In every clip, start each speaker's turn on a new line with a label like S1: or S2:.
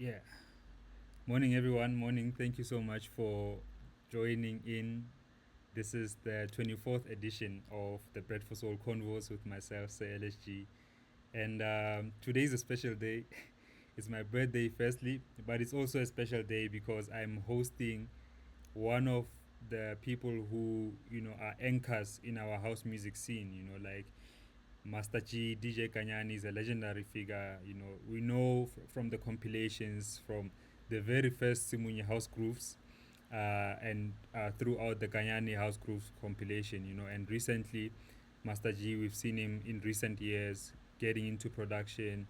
S1: Yeah. Morning, everyone. Morning. Thank you so much for joining in. This is the 24th edition of the Bread for Soul Convos with myself, Sir LSG. And today is a special day. It's my birthday, firstly, but it's also a special day because I'm hosting one of the people who, are anchors in our house music scene, like Masterji, DJ GANYANI is a legendary figure. We know from the compilations, from the very first Simunye House Grooves, and throughout the GANYANI House Grooves compilation. And recently, Masterji, we've seen him in recent years getting into production,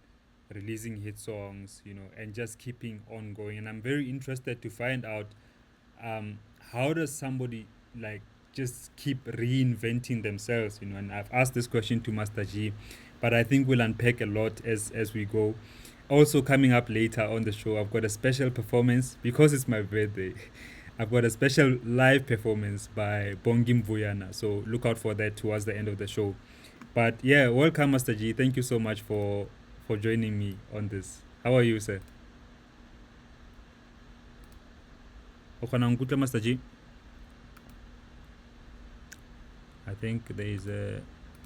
S1: releasing hit songs, and just keeping on going. And I'm very interested to find out how does somebody like just keep reinventing themselves, and I've asked this question to Master G, but I think we'll unpack a lot as we go. Also coming up later on the show, I've got a special performance because it's my birthday. I've got a special live performance by Bongim Vuyana, so look out for that towards the end of the show. But yeah, welcome Master G. Thank you so much for joining me on this. How are you, sir? Okana Ngutle, Master G. I think there is a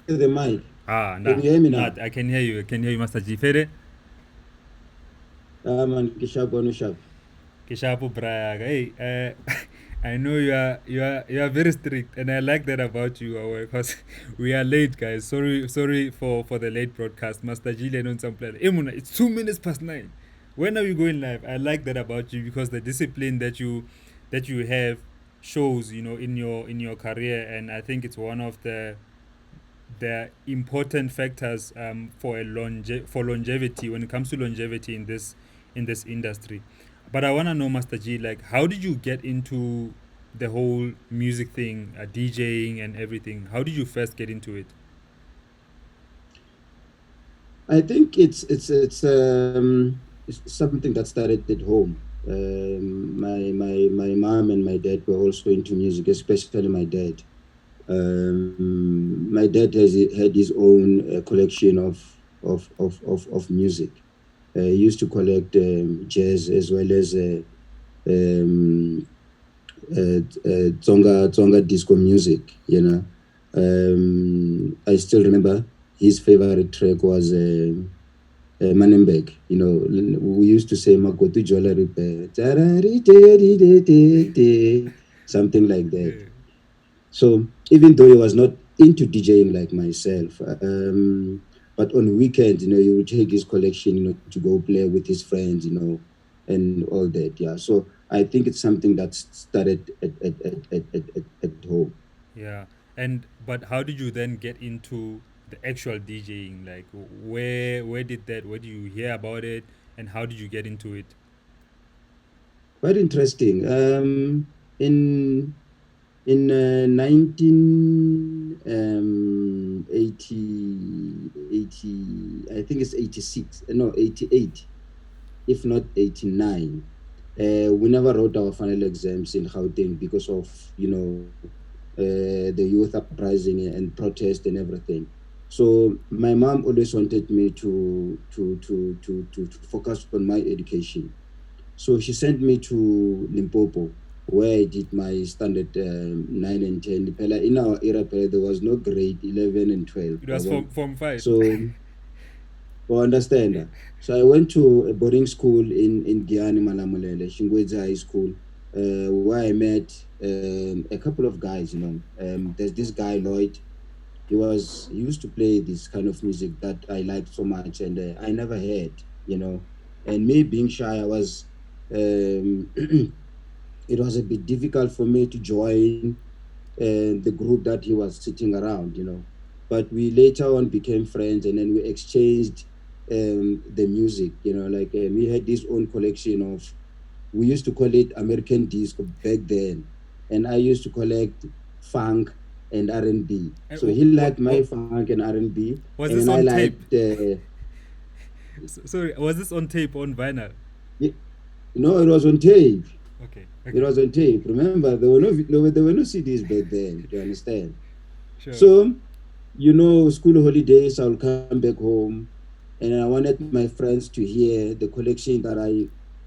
S2: The mic.
S1: Can
S2: you hear me now?
S1: I can hear you. I can hear you, Master G. Fede?
S2: Man, Kishapu no sharp.
S1: Kishapu Braga. Hey, I know you are very strict, and I like that about you, because we are late, guys. Sorry for the late broadcast. Master G on some plan. Emuna, it's 2 minutes past 9. When are we going live? I like that about you because the discipline that you have shows, in your career, and I think it's one of the important factors for longevity when it comes to longevity in this industry. But I want to know, Master G, like, how did you get into the whole music thing, DJing and everything? How did you first get into it?
S2: I think it's something that started at home. My mom and my dad were also into music, especially my dad. My dad had his own collection of music. He used to collect jazz as well as Tsonga disco music. I still remember his favorite track was Manembek. We used to say Makotu Jola Repair, something like that. So even though he was not into DJing like myself, but on weekends, he would take his collection, to go play with his friends, and all that. Yeah. So I think it's something that started at home.
S1: Yeah. But how did you then get into the actual DJing? Like, where did you hear about it, and how did you get into it?
S2: Quite interesting. In 1980, I think it's 86, no, 88, if not 89. We never wrote our final exams in Gauteng because of, the youth uprising and protest and everything. So my mom always wanted me to focus on my education. So she sent me to Limpopo, where I did my standard 9 and 10. In our era, there was no grade 11 and 12.
S1: It was from 5.
S2: So, for understand that. So I went to a boarding school in GANYANI, Malamulele, Shingwedza High School, where I met a couple of guys. There's this guy, Lloyd. He used to play this kind of music that I liked so much, and I never heard, And me being shy, I was it was a bit difficult for me to join the group that he was sitting around, But we later on became friends, and then we exchanged the music, like we had this own collection of, we used to call it American disco back then, and I used to collect funk and R&B. So he liked my funk and R&B,
S1: Was
S2: and
S1: this
S2: then I
S1: on tape?
S2: liked.
S1: Sorry, was this on tape, on vinyl?
S2: No, it was on tape.
S1: Okay.
S2: It was on tape. Remember, there were no CDs back then. Do you understand?
S1: Sure.
S2: So, school holidays, I'll come back home, and I wanted my friends to hear the collection that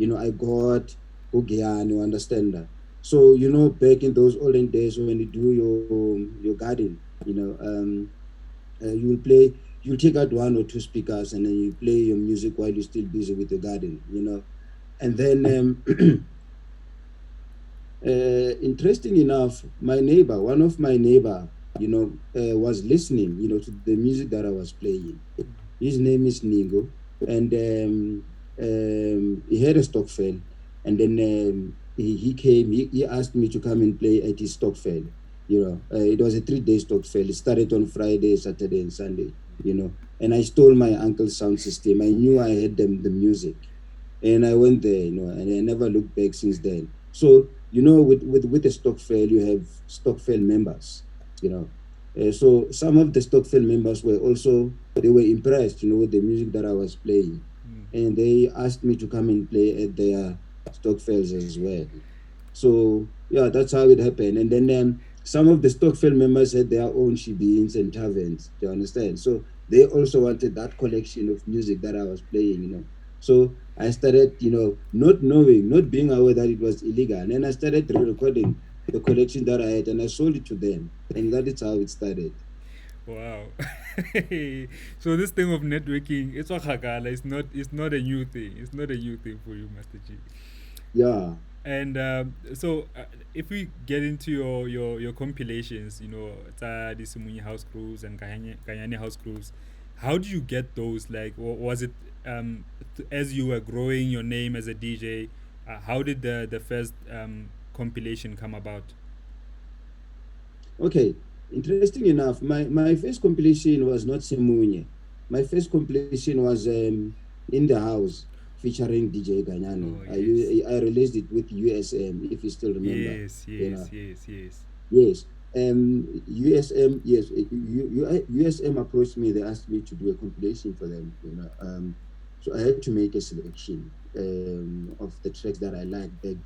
S2: I got GANYANI, you understand that. So, back in those olden days when you do your garden, you will play, you'll take out one or two speakers and then you play your music while you're still busy with the garden. And then, interesting enough, one of my neighbor, was listening, to the music that I was playing. His name is Ningo, and he had a Stockfell, and then he came. He asked me to come and play at his Stockfell. It was a 3 day Stockfell. It started on Friday, Saturday, and Sunday. And I stole my uncle's sound system. I knew I had the music, and I went there, and I never looked back since then. So, with the Stockfell, you have Stockfell members, you know. So some of the Stockfell members were also, they were impressed, with the music that I was playing, and they asked me to come and play at their Stockfells as well. So yeah, that's how it happened. And then some of the Stockfell members had their own shebeens and taverns. Do you understand? So they also wanted that collection of music that I was playing. So I started, not knowing, not being aware that it was illegal. And then I started recording the collection that I had and I sold it to them. And that is how it started.
S1: Wow. So this thing of networking, it's not a new thing. It's not a new thing for you, Master G.
S2: Yeah.
S1: And if we get into your compilations, the Simunyi house grooves and Ganyani house grooves, how do you get those? Like, was it as you were growing your name as a DJ? How did the first compilation come about?
S2: Okay. Interesting enough, my first compilation was not Simunye. My first compilation was In the House featuring DJ Ganyani.
S1: Oh yes,
S2: I released it with USM, if you still remember.
S1: yes,
S2: You
S1: yes,
S2: know,
S1: yes, yes.
S2: yes. USM, yes, USM approached me. They asked me to do a compilation for them. So I had to make a selection of the tracks that I liked back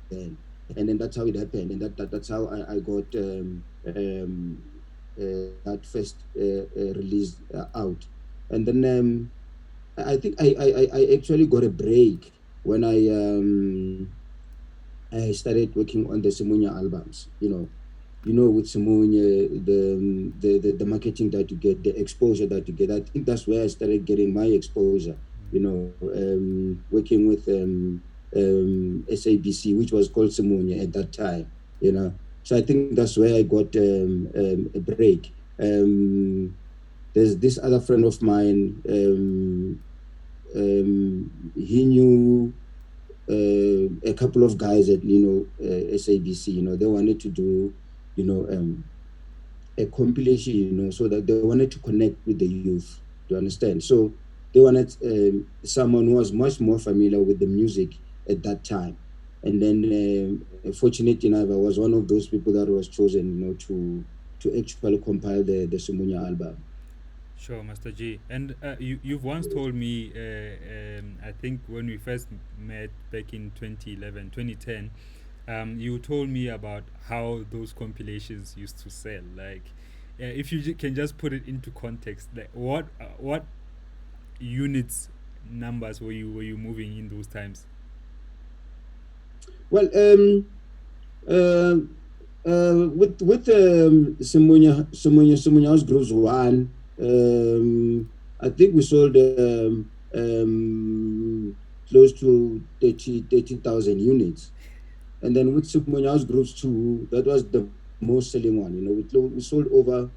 S2: then, and then that's how it happened, and that's how I got that first release out, and then I think I actually got a break when I started working on the Simunya albums. With Simunya, the marketing that you get, the exposure that you get. I think that's where I started getting my exposure. Working with SABC, which was called Simunya at that time. So I think that's where I got a break. There's this other friend of mine. He knew a couple of guys at SABC. They wanted to do you know um, a compilation, so that they wanted to connect with the youth. Do you understand? So they wanted someone who was much more familiar with the music at that time. And then, fortunately enough, I was one of those people that was chosen, to actually compile the Sumunya album.
S1: Sure, Master G. And you've once told me, I think when we first met back in 2011, 2010, you told me about how those compilations used to sell. Like, if you can just put it into context, like what units numbers were you moving in those times?
S2: Well, uh, with Sumunya's Grooves One, I think we sold close to 30,000 units. And then with Sumunya's Grooves 2, that was the most selling one. We sold over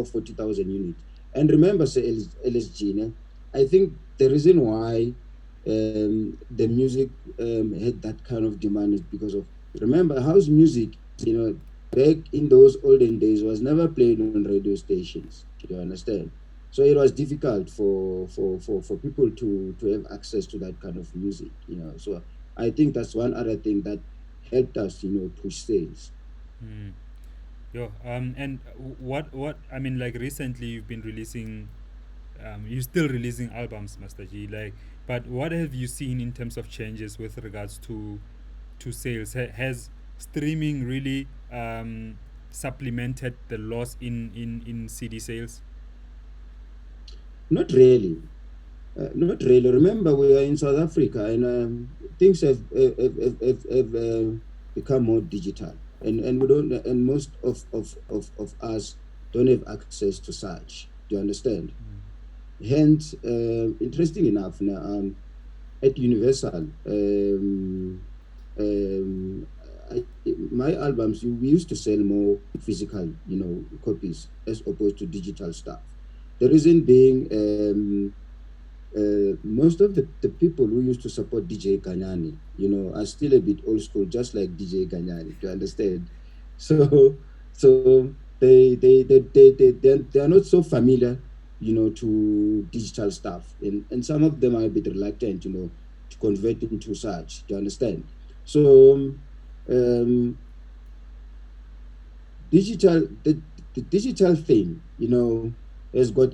S2: 40,000 units. And remember, say LSG, I think the reason why the music had that kind of demand is because of, remember, house music, back in those olden days was never played on radio stations. You understand? So it was difficult for people to have access to that kind of music. So I think that's one other thing that helped us, push sales.
S1: Hmm. Yo, and what I mean, like recently you've been releasing, you're still releasing albums, Master G. Like, but what have you seen in terms of changes with regards to sales? Has streaming really supplemented the loss in CD sales?
S2: Not really. Not really. Remember, we are in South Africa, and things have become more digital, and we don't, and most of us don't have access to such. Do you understand? Hence, interesting enough, now, at Universal, um, my albums, we used to sell more physical, copies as opposed to digital stuff. The reason being, most of the people who used to support DJ Ganyani, are still a bit old school, just like DJ Ganyani. Do you understand? So they are not so familiar, to digital stuff, and some of them are a bit reluctant, to convert into such. Do you understand? So digital the digital thing, has got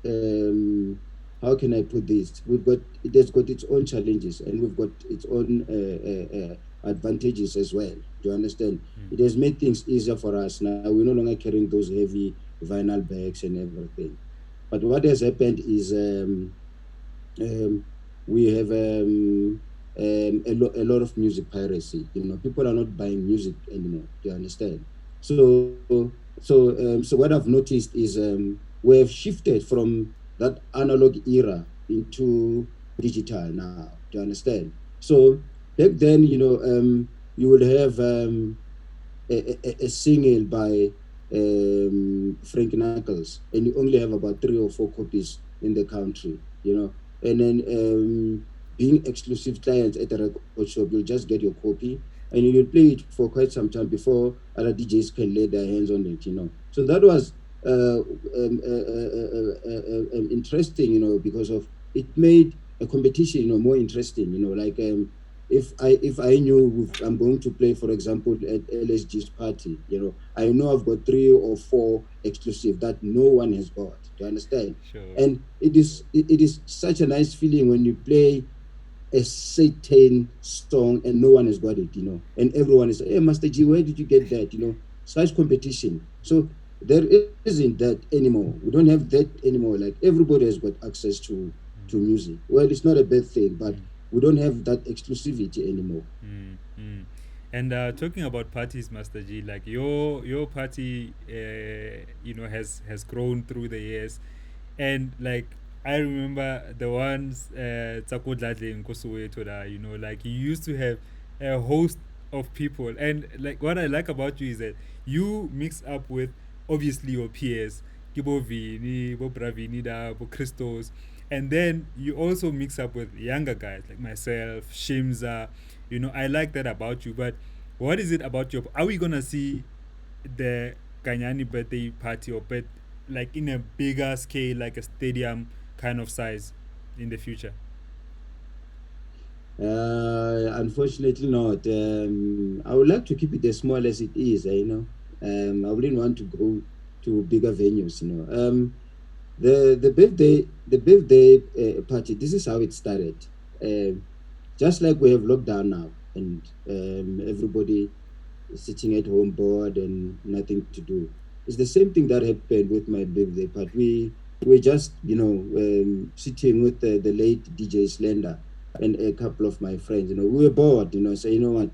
S2: um, how can I put this? It has got its own challenges, and we've got its own advantages as well. Do you understand? It has made things easier for us now. We're no longer carrying those heavy vinyl bags and everything. But what has happened is um, we have a lot of music piracy. People are not buying music anymore. Do you understand? So what I've noticed is we have shifted from that analog era into digital now. Do you understand? So back then, you would have a single by Frank Knuckles, and you only have about 3 or 4 copies in the country, and then being exclusive clients at a record shop, you'll just get your copy and you'll play it for quite some time before other DJs can lay their hands on it. So that was interesting, because of it made a competition, more interesting, like if I knew I'm going to play, for example, at LSG's party, I know I've got 3 or 4 exclusive that no one has got. Do you understand?
S1: Sure.
S2: And it is such a nice feeling when you play a certain song and no one has got it. And everyone is, hey, Master G, where did you get that? Such competition. So there isn't that anymore. We don't have that anymore. Like everybody has got access to music. Well, it's not a bad thing, but we don't have that exclusivity anymore.
S1: Mm, mm. And talking about parties, Master G, like your party, has grown through the years, and like I remember the ones Tsakodladle in Kosovo, like you used to have a host of people, and like what I like about you is that you mix up with obviously your peers, Kibo Vini, Bo Bravini, Bo Christos, and then you also mix up with younger guys like myself, Shimza. I like that about you. But what is it about your? Are we gonna see the Ganyani birthday party or like in a bigger scale, like a stadium kind of size, in the future?
S2: Unfortunately not. I would like to keep it as small as it is, I wouldn't want to go to bigger venues, the birthday party, this is how it started. Just like we have lockdown now, and everybody is sitting at home bored and nothing to do. It's the same thing that happened with my birthday party. We were just, sitting with the late DJ Slender and a couple of my friends. We were bored. So you know what,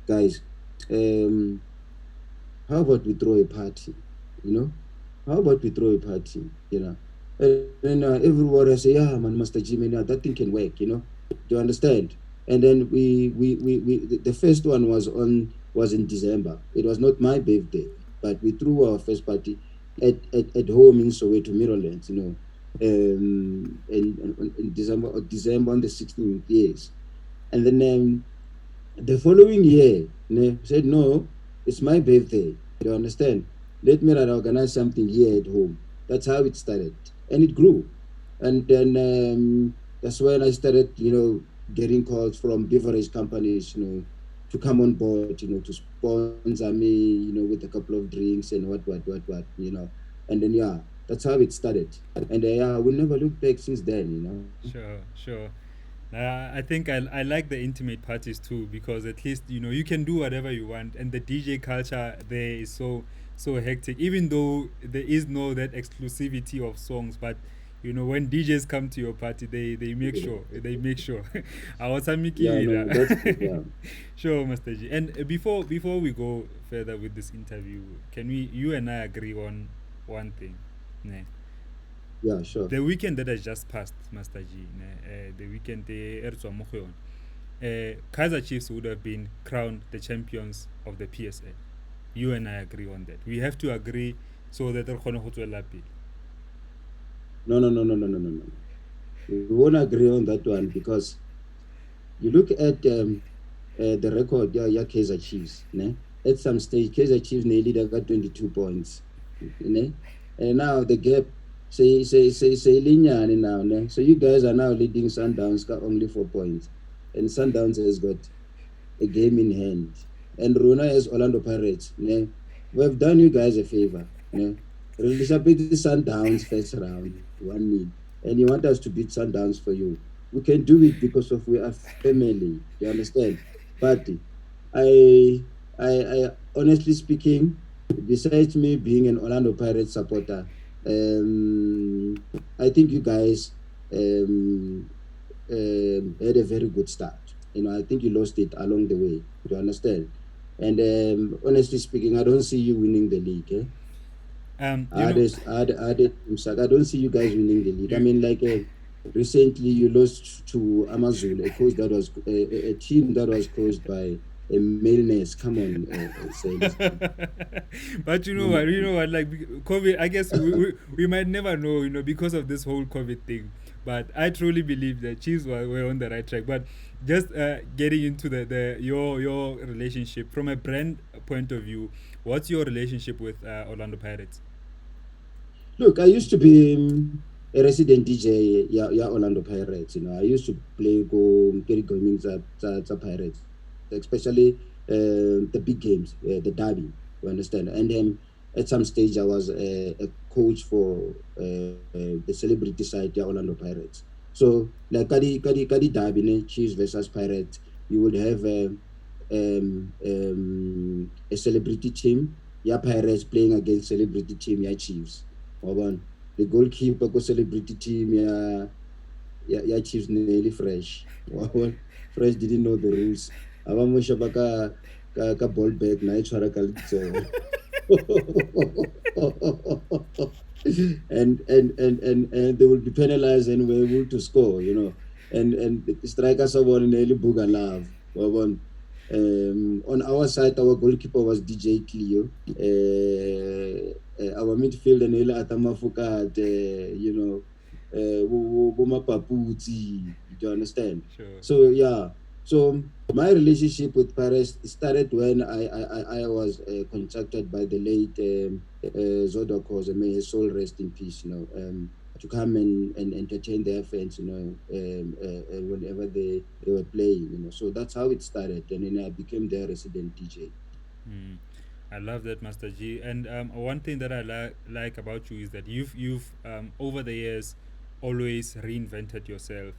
S2: guys, um, how about we throw a party? You know, how about we throw a party? And then everybody say, yeah, man, Master Jimmy, now that thing can work. Do you understand? And then the first one was in December. It was not my birthday, but we threw our first party at home in Soweto, Maryland. In December on the 16th, yes. And then the following year, said, no, it's my birthday. You understand? Let me organize something here at home. That's how it started. And it grew. And then that's when I started, getting calls from beverage companies, to come on board, to sponsor me, with a couple of drinks and what. And then, yeah, that's how it started. And yeah, we never looked back since then.
S1: Sure, sure. I think I like the intimate parties too, because at least you can do whatever you want, and the DJ culture there is so so hectic. Even though there is no that exclusivity of songs, but you know when DJs come to your party, they make sure they make sure. I was a Mickey
S2: Yeah, no, that's true.
S1: Willa.
S2: Yeah,
S1: Sure, Master G. And before we go further with this interview, can we you and I agree on one thing? Ne?
S2: yeah, sure.
S1: The weekend that has just passed, Master G, the weekend Kaiser Chiefs would have been crowned the champions of the PSL. You and I agree on that. We have to agree so that re kgone go tswela pele.
S2: No, no, no, no, no, no, no, no. We won't agree on that one because you look at the record, yeah, yeah, Kaiser Chiefs, ne? At some stage, Kaiser Chiefs nearly they got 22 points, ne? And now the gap, say linear now, ne? So you guys are now leading Sundowns got only 4 points, and Sundowns has got a game in hand, and Rona as Orlando Pirates, ne? We've done you guys a favor, ne? Release a bit Sundowns first round, 1-0, and you want us to beat Sundowns for you. We can do it because of we are family. You understand? But I honestly speaking, besides me being an Orlando Pirates supporter, I think you guys um, had a very good start. I think you lost it along the way. Do you understand? And honestly speaking, I don't see you winning the league. Eh?
S1: You know,
S2: I don't see you guys winning the league. I
S1: you
S2: mean, like recently you lost to Amazul, a coach that was a team that was coached by a maleness. Come on, Sir LSG.
S1: but you know
S2: Come
S1: what? You
S2: on.
S1: know what? Like COVID, I guess we might never know. You know, because of this whole COVID thing. But I truly believe that Chiefs were on the right track. But just getting into the your relationship from a brand point of view, what's your relationship with Orlando Pirates?
S2: Look, I used to be a resident DJ, yeah, yeah, Orlando Pirates. I used to play go get going at Pirates, especially the big games, the derby. You understand? And at some stage, I was a coach for the celebrity side, yeah, Orlando Pirates. So, like Kadi derby, Chiefs versus Pirates, you would have a celebrity team, yeah, Pirates playing against celebrity team, yeah, Chiefs. Wabona, the goalkeeper ko celebrity team ya Chiefs nearly fresh. Wabona, fresh didn't know the rules. Aba mo sheba ka ball back na e tshwara ka letsogo. And they will be penalized and were able to score. And the strikers are one nearly Buga love. On our side, our goalkeeper was DJ Cleo. Our midfielder nearly Atama Fukat, Buma Papuzi. Do you understand?
S1: Sure.
S2: So yeah. So my relationship with Paris started when I was contacted by the late Zodokos, and may his soul rest in peace, to come and entertain their fans, whenever they were playing, So that's how it started. And then I became their resident DJ.
S1: Mm. I love that, Master G. And one thing that I like about you is that you've over the years always reinvented yourself.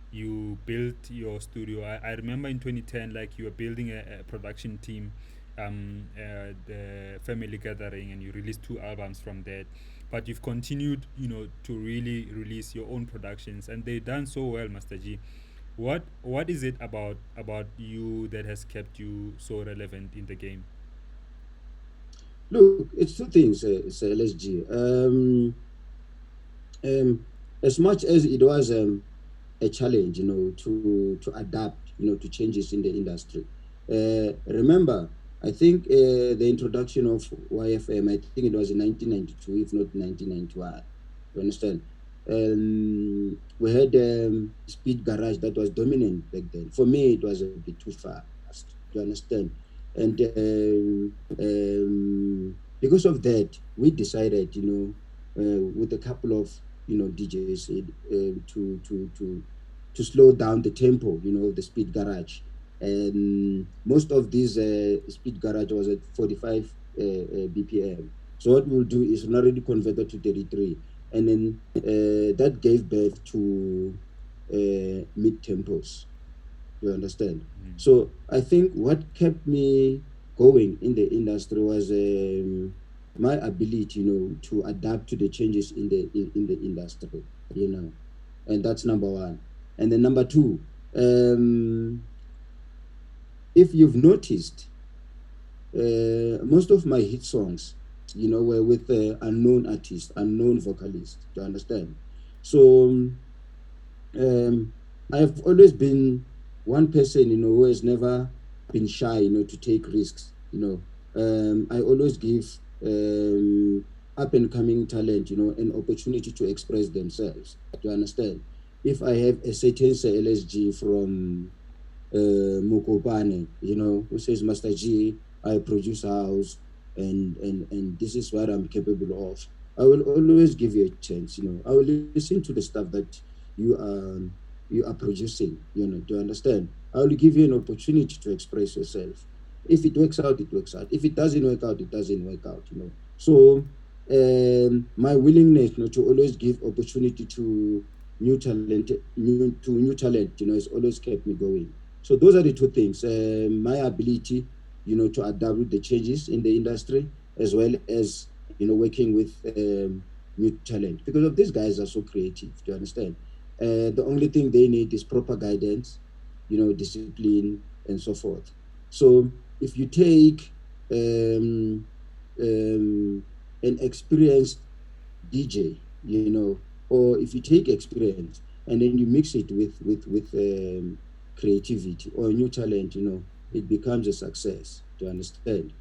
S1: You built your studio. I remember in 2010, like you were building a production team, the Family Gathering, and you released 2 albums from that. But you've continued, to really release your own productions, and they've done so well, Master G. What is it about you that has kept you so relevant in the game?
S2: Look, it's two things, Sir LSG. As much as it was a challenge, to adapt, to changes in the industry. Remember, I think the introduction of YFM, I think it was in 1992, if not 1991. You understand? We had Speed Garage that was dominant back then. For me, it was a bit too fast. Do you understand? And because of that, we decided, with a couple of DJs, to slow down the tempo, the Speed Garage. And most of these Speed Garage was at 45 BPM. So what we'll do is already converted to 33, and then that gave birth to mid tempos. You understand?
S1: Mm.
S2: So I think what kept me going in the industry was my ability, to adapt to the changes in the industry, and that's number one. And then number two, um, if you've noticed, most of my hit songs, were with unknown artists, unknown vocalists. Do you understand? So um, I've always been one person, who has never been shy, to take risks. I always give up and coming talent, an opportunity to express themselves. Do you understand? If I have a certain Sir LSG from Mokopane, who says, Masterji, I produce house, and this is what I'm capable of. I will always give you a chance. I will listen to the stuff that you are you are producing. Do you understand? I will give you an opportunity to express yourself. If it works out, it works out. If it doesn't work out, it doesn't work out. So my willingness, to always give opportunity to new talent, has always kept me going. So those are the two things: my ability, to adapt with the changes in the industry, as well as working with new talent. Because of these guys are so creative. Do you understand? The only thing they need is proper guidance, discipline, and so forth. So if you take an experienced DJ, or if you take experience and then you mix it with creativity or new talent, it becomes a success. Do you understand?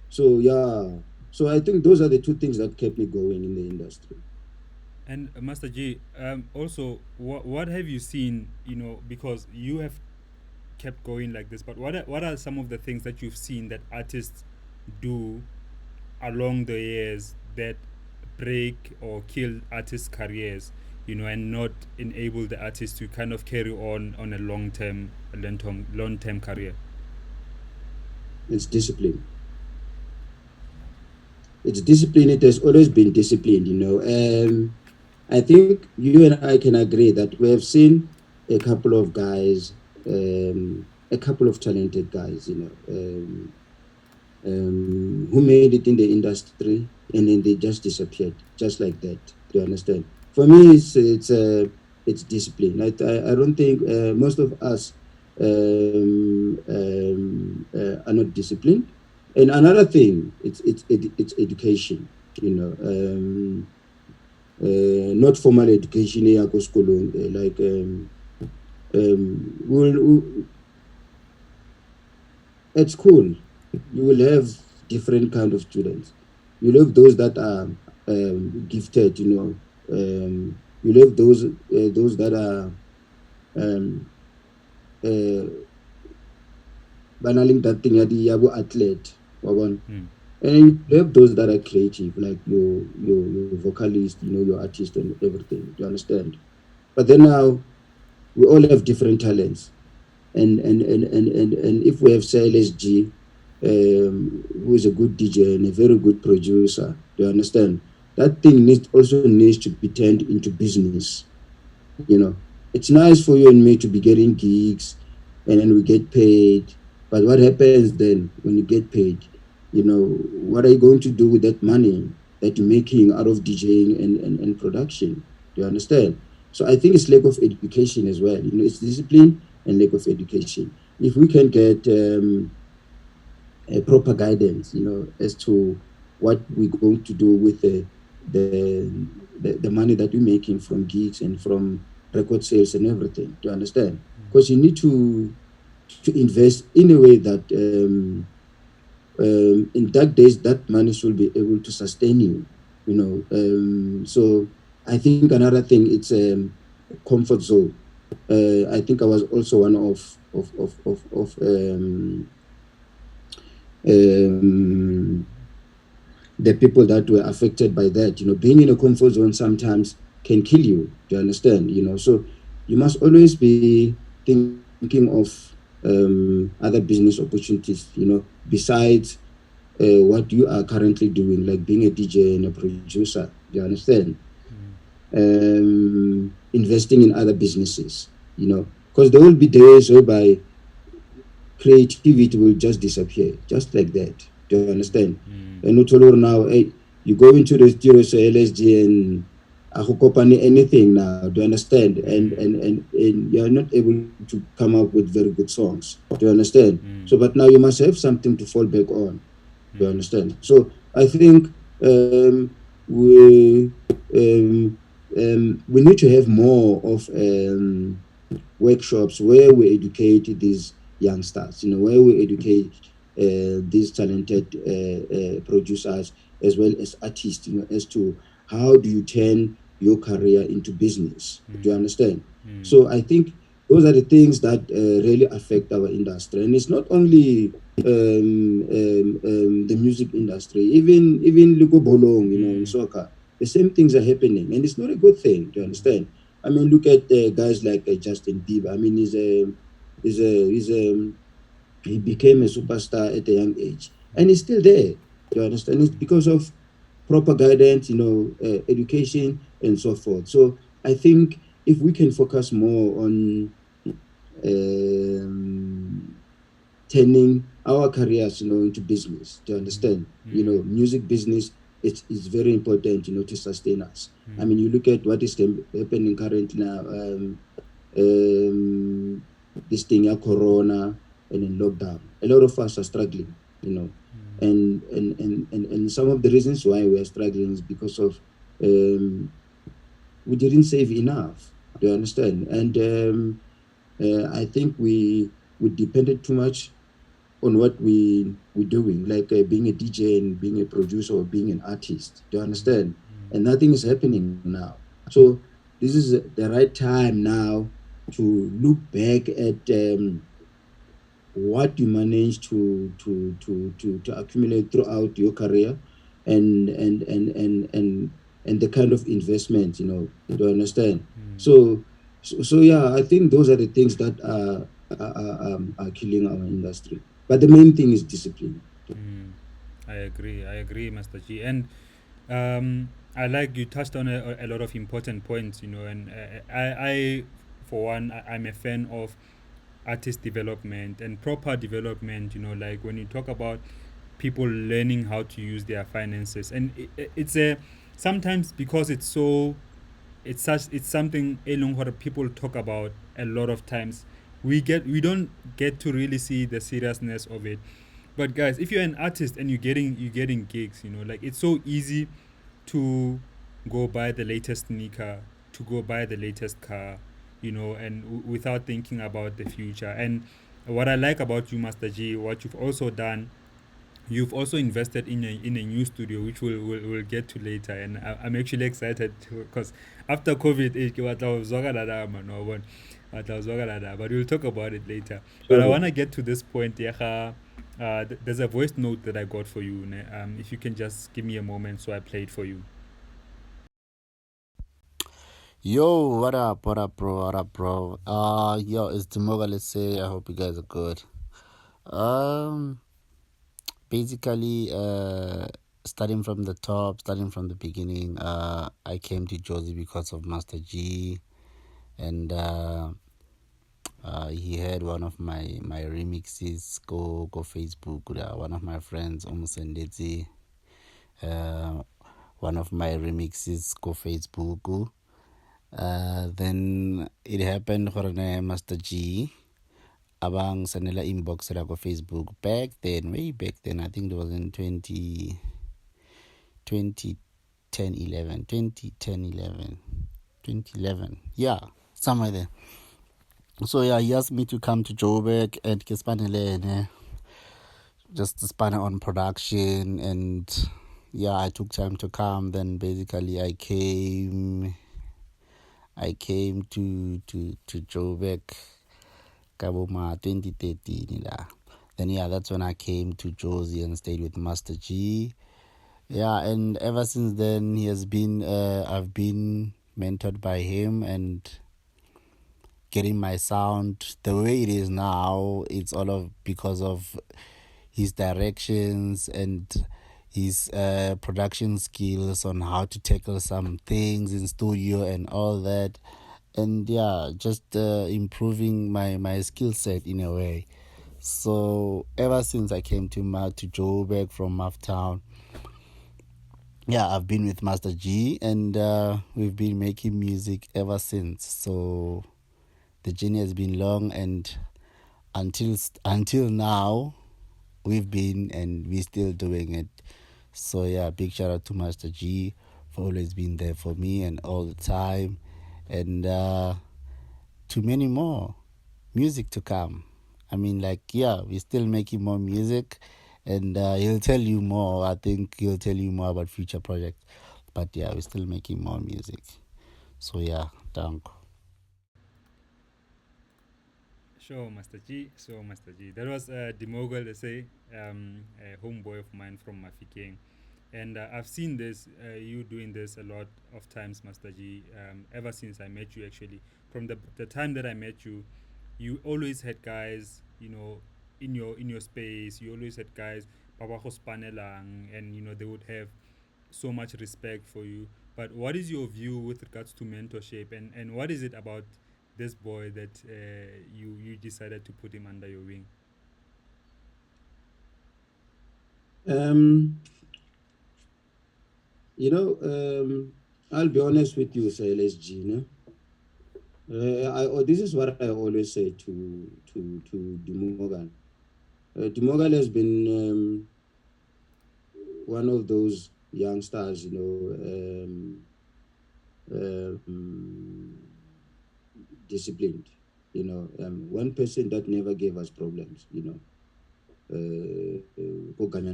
S2: So yeah, so I think those are the two things that kept me going in the industry.
S1: And Master G, also, what have you seen? Because you have kept going like this, but what are some of the things that you've seen that artists do along the years that break or kill artists' careers? And not enable the artist to kind of carry on a long term career.
S2: It's discipline. It's discipline. It has always been disciplined. I think you and I can agree that we have seen a couple of guys, a couple of talented guys, who made it in the industry and then they just disappeared, just like that. Do you understand? For me, it's discipline. I don't think most of us are not disciplined. And another thing, it's education. Not formal education, like at school, you will have different kind of students. You'll have those that are gifted, you'll have those that are um, uh, banaling that thing, yabo athlete, wabona.
S1: Mm.
S2: And you have those that are creative, like your vocalist, your artist and everything. Do you understand? But then now we all have different talents. And if we have Sir LSG, who is a good DJ and a very good producer, do you understand? That thing also needs to be turned into business. It's nice for you and me to be getting gigs, and then we get paid. But what happens then when you get paid? What are you going to do with that money that you're making out of DJing and production? Do you understand? So I think it's lack of education as well. It's discipline and lack of education. If we can get a proper guidance, as to what we're going to do with the, the money that we're making from gigs and from record sales and everything. Do you understand? Because you need to invest in a way that in that days that money should be able to sustain you. So I think another thing, it's comfort zone. I think I was also one of um, the people that were affected by that. Being in a comfort zone sometimes can kill you. Do you understand? So you must always be thinking of other business opportunities, besides what you are currently doing, like being a DJ and a producer. Do you understand? Investing in other businesses, because there will be days whereby creativity will just disappear, just like that. Do you understand?
S1: Mm.
S2: And not all now, hey, you go into the studio, so LSG and Ahukopani, anything now, do you understand? And you're not able to come up with very good songs. Do you understand? So,
S1: Mm.
S2: but now you must have something to fall back on. Do you
S1: Mm.
S2: understand? So, I think we we need to have more of workshops where we educate these youngsters, where we educate these talented producers as well as artists, as to how do you turn your career into business. Do you
S1: Mm.
S2: understand?
S1: Mm.
S2: So I think those are the things that really affect our industry, and it's not only the music industry, even Lugo Bolong, in
S1: Mm.
S2: soccer, the same things are happening, and it's not a good thing. Do you understand? I mean, look at guys like Justin Bieber. I mean, he became a superstar at a young age, and he's still there. Do you understand? It's because of proper guidance, education, and so forth. So I think if we can focus more on um, turning our careers, into business. Do you understand?
S1: Mm.
S2: Music business is very important, to sustain us. I mean,
S1: Mm.
S2: you look at what is happening currently now. Um, this thing, Corona, and in lockdown. A lot of us are struggling, and some of the reasons why we are struggling is because of um, we didn't save enough. Do you understand? And I think we depended too much on what we're doing, like being a DJ and being a producer or being an artist. Do you understand? And nothing is happening now. So this is the right time now to look back at what you managed to accumulate throughout your career, and and the kind of investment, do you understand? So yeah, I think those are the things that are killing our industry, but the main thing is discipline.
S1: Mm. I agree, Master G. And I like you touched on a lot of important points, and for one, I'm a fan of artist development and proper development, like when you talk about people learning how to use their finances. And it's a sometimes because it's something a long what people talk about a lot of times. We don't get to really see the seriousness of it. But guys, if you're an artist and you're getting gigs, like it's so easy to go buy the latest sneaker, to go buy the latest car, and without thinking about the future. And what I like about you, Master G, what you've also done, you've also invested in a new studio, which we'll get to later. And I'm actually excited because after COVID, but we'll talk about it later. But I
S2: Sure.
S1: want to get to this point. Yeah, there's a voice note that I got for you. If you can just give me a moment so I play it for you.
S3: Yo, what up, bro? What up, bro? Yo, it's Timoga. Let's say, I hope you guys are good. Um, basically, starting from the top, starting from the beginning, I came to Josie because of Master G, and he had one of my remixes go Facebook. One of my friends, Omusendezi, uh, one of my remixes go Facebook. Then it happened for Master G. Abang sanela inbox la ko Facebook back then, way back then. I think it was in 2010 11 2010 11 2011, yeah, somewhere there. So yeah, he asked me to come to Joburg and ke spanele just to span on production, and yeah, I took time to come. Then basically I came to Joburg Kabuma 2013 la. Then yeah, that's when I came to Josie and stayed with Master G. Yeah, and ever since then I've been mentored by him and getting my sound the way it is now. It's all of because of his directions and his production skills on how to tackle some things in studio and all that. And yeah, just improving my skill set in a way. So ever since I came to Joburg from Maftown, yeah, I've been with Master G, and we've been making music ever since. So the journey has been long, and until now, we've been and we're still doing it. So yeah, big shout out to Master G for always being there for me and all the time, and to many more music to come. I mean, like, yeah, we're still making more music, and he'll tell you more. I think he'll tell you more about future projects. But yeah, we're still making more music. So yeah, thank.
S1: Sure, Master G. Sure, Master G. That was Dimogol, they say, a homeboy of mine from Mafikeng. And I've seen this, you doing this a lot of times, Master G, ever since I met you, actually. From the time that I met you, you always had guys, in your space. You always had guys, Papa Hospanelang, and, they would have so much respect for you. But what is your view with regards to mentorship, and what is it about this boy that you decided to put him under your wing?
S2: Um, I'll be honest with you, Sir LSG. This is what I always say to Demogan. Demogan has been one of those young stars, um, disciplined. One person that never gave us problems. GANYANI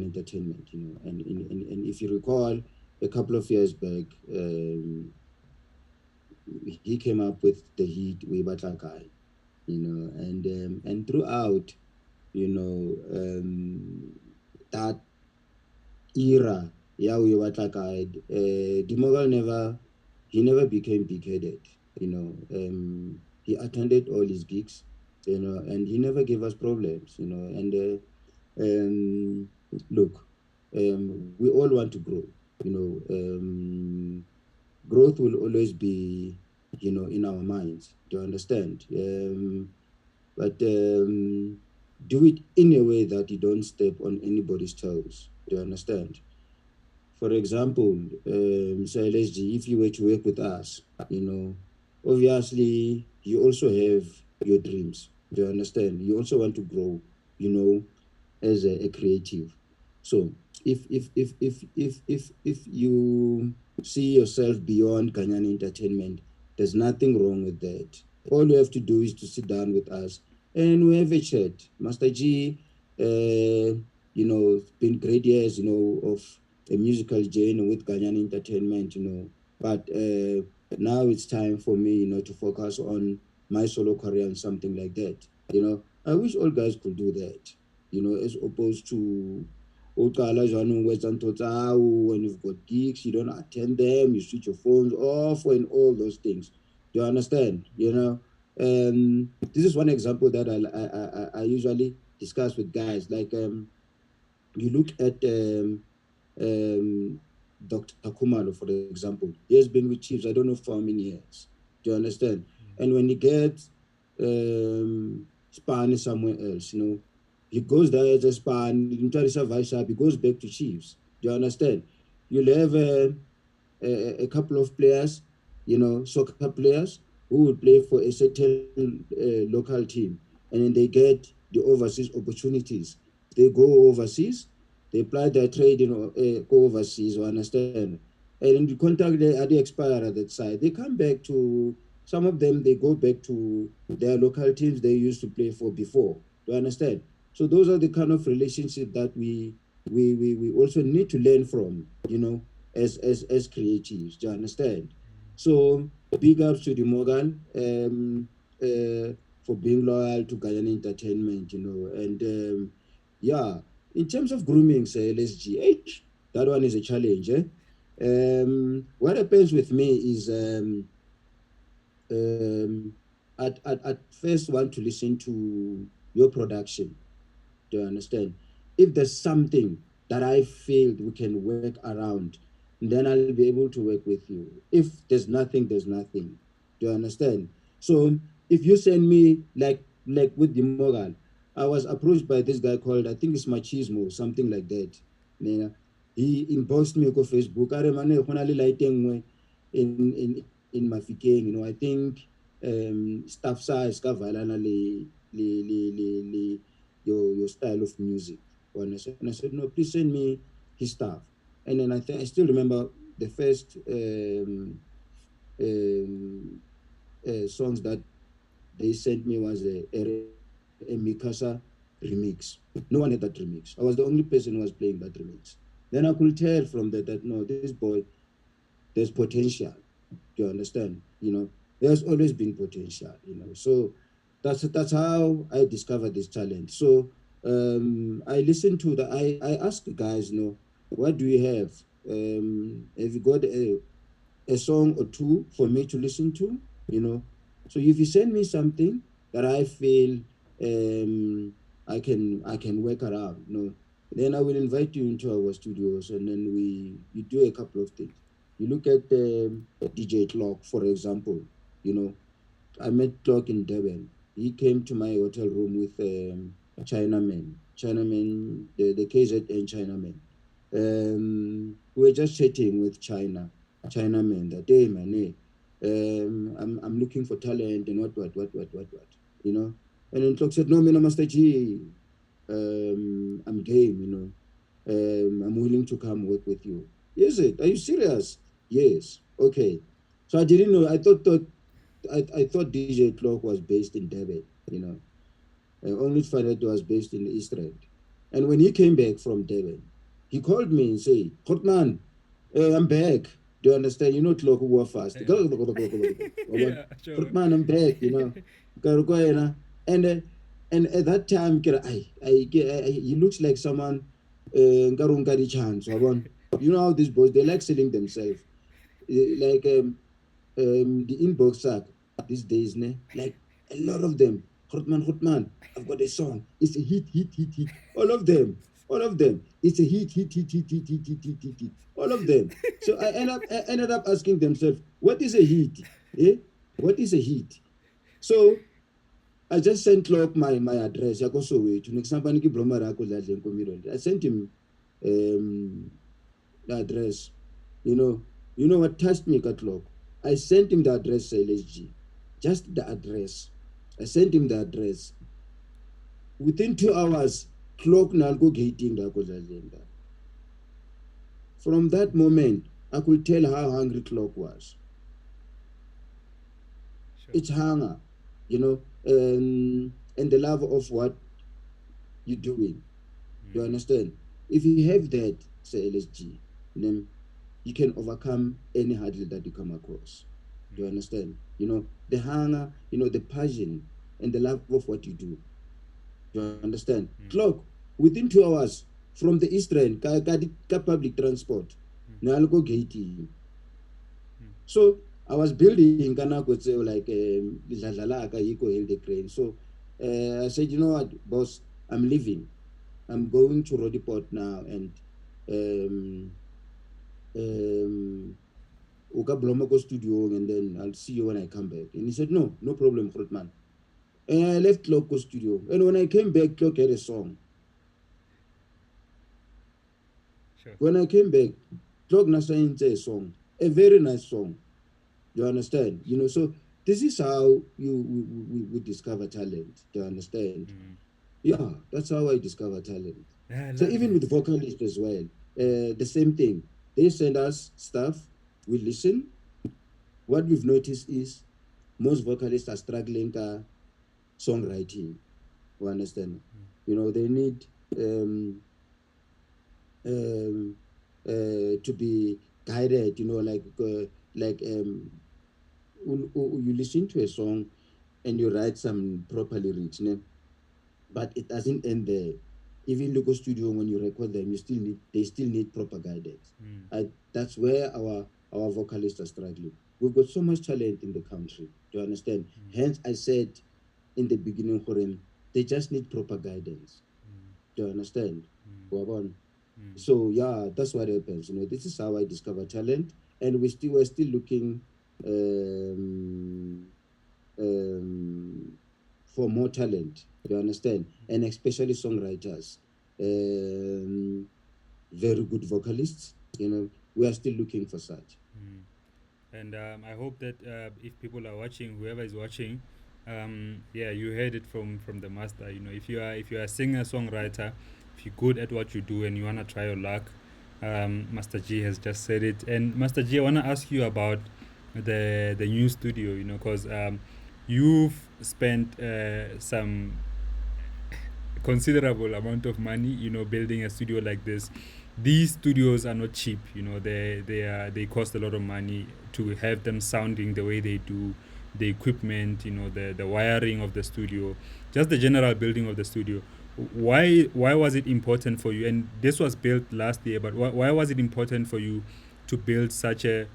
S2: Entertainment. And if you recall, a couple of years back, he came up with the hit "We Batla Guy," and throughout, that era, yeah, We Batla Guy, Demogal never became big-headed. He attended all his gigs, and he never gave us problems. Look, we all want to grow. Growth will always be, in our minds. Do you understand? But do it in a way that you don't step on anybody's toes. Do you understand? For example, Sir LSG, if you were to work with us, obviously you also have your dreams. Do you understand? You also want to grow, as a creative. So if you see yourself beyond GANYANI Entertainment, there's nothing wrong with that. All you have to do is to sit down with us and we have a chat. Master G, it's been great years, of a musical journey with GANYANI Entertainment, but now it's time for me, to focus on my solo career and something like that. I wish all guys could do that, as opposed to when you've got gigs, you don't attend them, you switch your phones off and all those things. Do you understand? This is one example that I usually discuss with guys. Like, you look at Dr. Kumalo, for example. He has been with Chiefs, I don't know for how many years. Do you understand? And when he gets Span somewhere else, he goes there as a Span, he goes back to Chiefs. Do you understand? You'll have a couple of players, soccer players who will play for a certain local team, and then they get the overseas opportunities. They go overseas, they apply their trade, go overseas, you understand? And in the contract they expire at that side. They come back to, some of them, they go back to their local teams they used to play for before. Do you understand? So those are the kind of relationships that we also need to learn from, as creatives. Do you understand? So big ups to the Morgan, for being loyal to GANYANI Entertainment, and yeah, in terms of grooming, say LSGH, that one is a challenge. What happens with me is, um, at first want to listen to your production. Do you understand? If there's something that I feel we can work around, then I'll be able to work with you. If there's nothing, there's nothing. Do you understand? So if you send me, like with the Morgan, I was approached by this guy called, I think it's Machismo, something like that. Yeah. He inboxed me on Facebook. I remember in Mafikeng, I think staff size ka valana your style of music. And I said, no, please send me his stuff. And then I still remember the first um, songs that they sent me was a Mikasa remix. No one had that remix. I was the only person who was playing that remix. Then I could tell from that no, this boy, there's potential. Do you understand? There's always been potential. So that's how I discovered this talent. So I listened to the I asked the guys, what do you have? Have you got a song or two for me to listen to, so if you send me something that I feel I can work around, then I will invite you into our studios, and then you do a couple of things. You look at DJ Clock, for example. you know I met Clock in Durban. He came to my hotel room with Chinaman, the KZN Chinaman. We were just chatting with Chinaman that day, man. I'm looking for talent and what. You know, and then Clock said, "No, man, Masterji, I'm game. I'm willing to come work with you." Is it? Are you serious? Yes. Okay. So I didn't know. I thought DJ Clock was based in Durban, only to find out it was based in the East End. And when he came back from Durban, he called me and said, Hotman, I'm back. Do you understand? Clock who were fast.
S1: Yeah. Yeah, sure.
S2: Hotman, I'm back. And uh, and at that time, he looks like someone nkarong chance. You know how these boys, they like selling themselves. Like the inbox sack these days, like a lot of them. Hotman, I've got a song. It's a hit. All of them. It's a hit. All of them. So I ended up asking themselves, what is a hit? Eh? What is a hit? So I just sent Clock my address. I sent him the address. You know what touched me, Clock? I sent him the address, Sir LSG. Just the address. I sent him the address. Within 2 hours, Clock nalgo gating da kozazenda. From that moment, I could tell how hungry Clock was.
S1: Sure.
S2: It's hunger, and the love of what you're doing. You understand? If you have that, say LSG, then you can overcome any hurdle that you come across. Do you understand? The hunger, the passion and the love of what you do. Do you understand? Clock, within 2 hours from the East End, public transport, Nalgo Gate. So I was building Kanako, like Lalaka, Eco Hill the crane. So I said, you know what, boss, I'm leaving. I'm going to Rodiport now, and um, um, Uka Blomako studio, and then I'll see you when I come back. And he said, no problem, Frotman. And I left Clock studio. And when I came back, Clock had a song.
S1: Sure.
S2: When I came back, Clock Nasain a song, a very nice song. You understand? So this is how we discover talent. Do you understand? Yeah, that's how I discover talent.
S1: Yeah, I
S2: So
S1: love
S2: even
S1: that.
S2: with vocalists as well, the same thing. They send us stuff, we listen. What we've noticed is most vocalists are struggling songwriting. You understand? They need um, to be guided. You listen to a song and you write some proper lyrics, but it doesn't end there. Even local studio, when you record them, they still need proper guidance. That's where our vocalists are struggling. We've got so much talent in the country. Do you understand? Hence, I said in the beginning for him, they just need proper guidance. Do you understand? Wabon. So yeah, that's what happens. This is how I discover talent, and we're still looking um, um, for more talent. You understand? And especially songwriters, um, very good vocalists. We are still looking for such.
S1: Mm. And I hope that if people are watching, whoever is watching, yeah, you heard it from the master. If you are a singer songwriter, if you're good at what you do and you wanna try your luck, Master G has just said it. And Master G, I wanna ask you about the new studio. Because you've spent some considerable amount of money, building a studio like this. These studios are not cheap. They cost a lot of money to have them sounding the way they do. The equipment, the wiring of the studio, just the general building of the studio. Why was it important for you? And this was built last year, but why was it important for you to build such as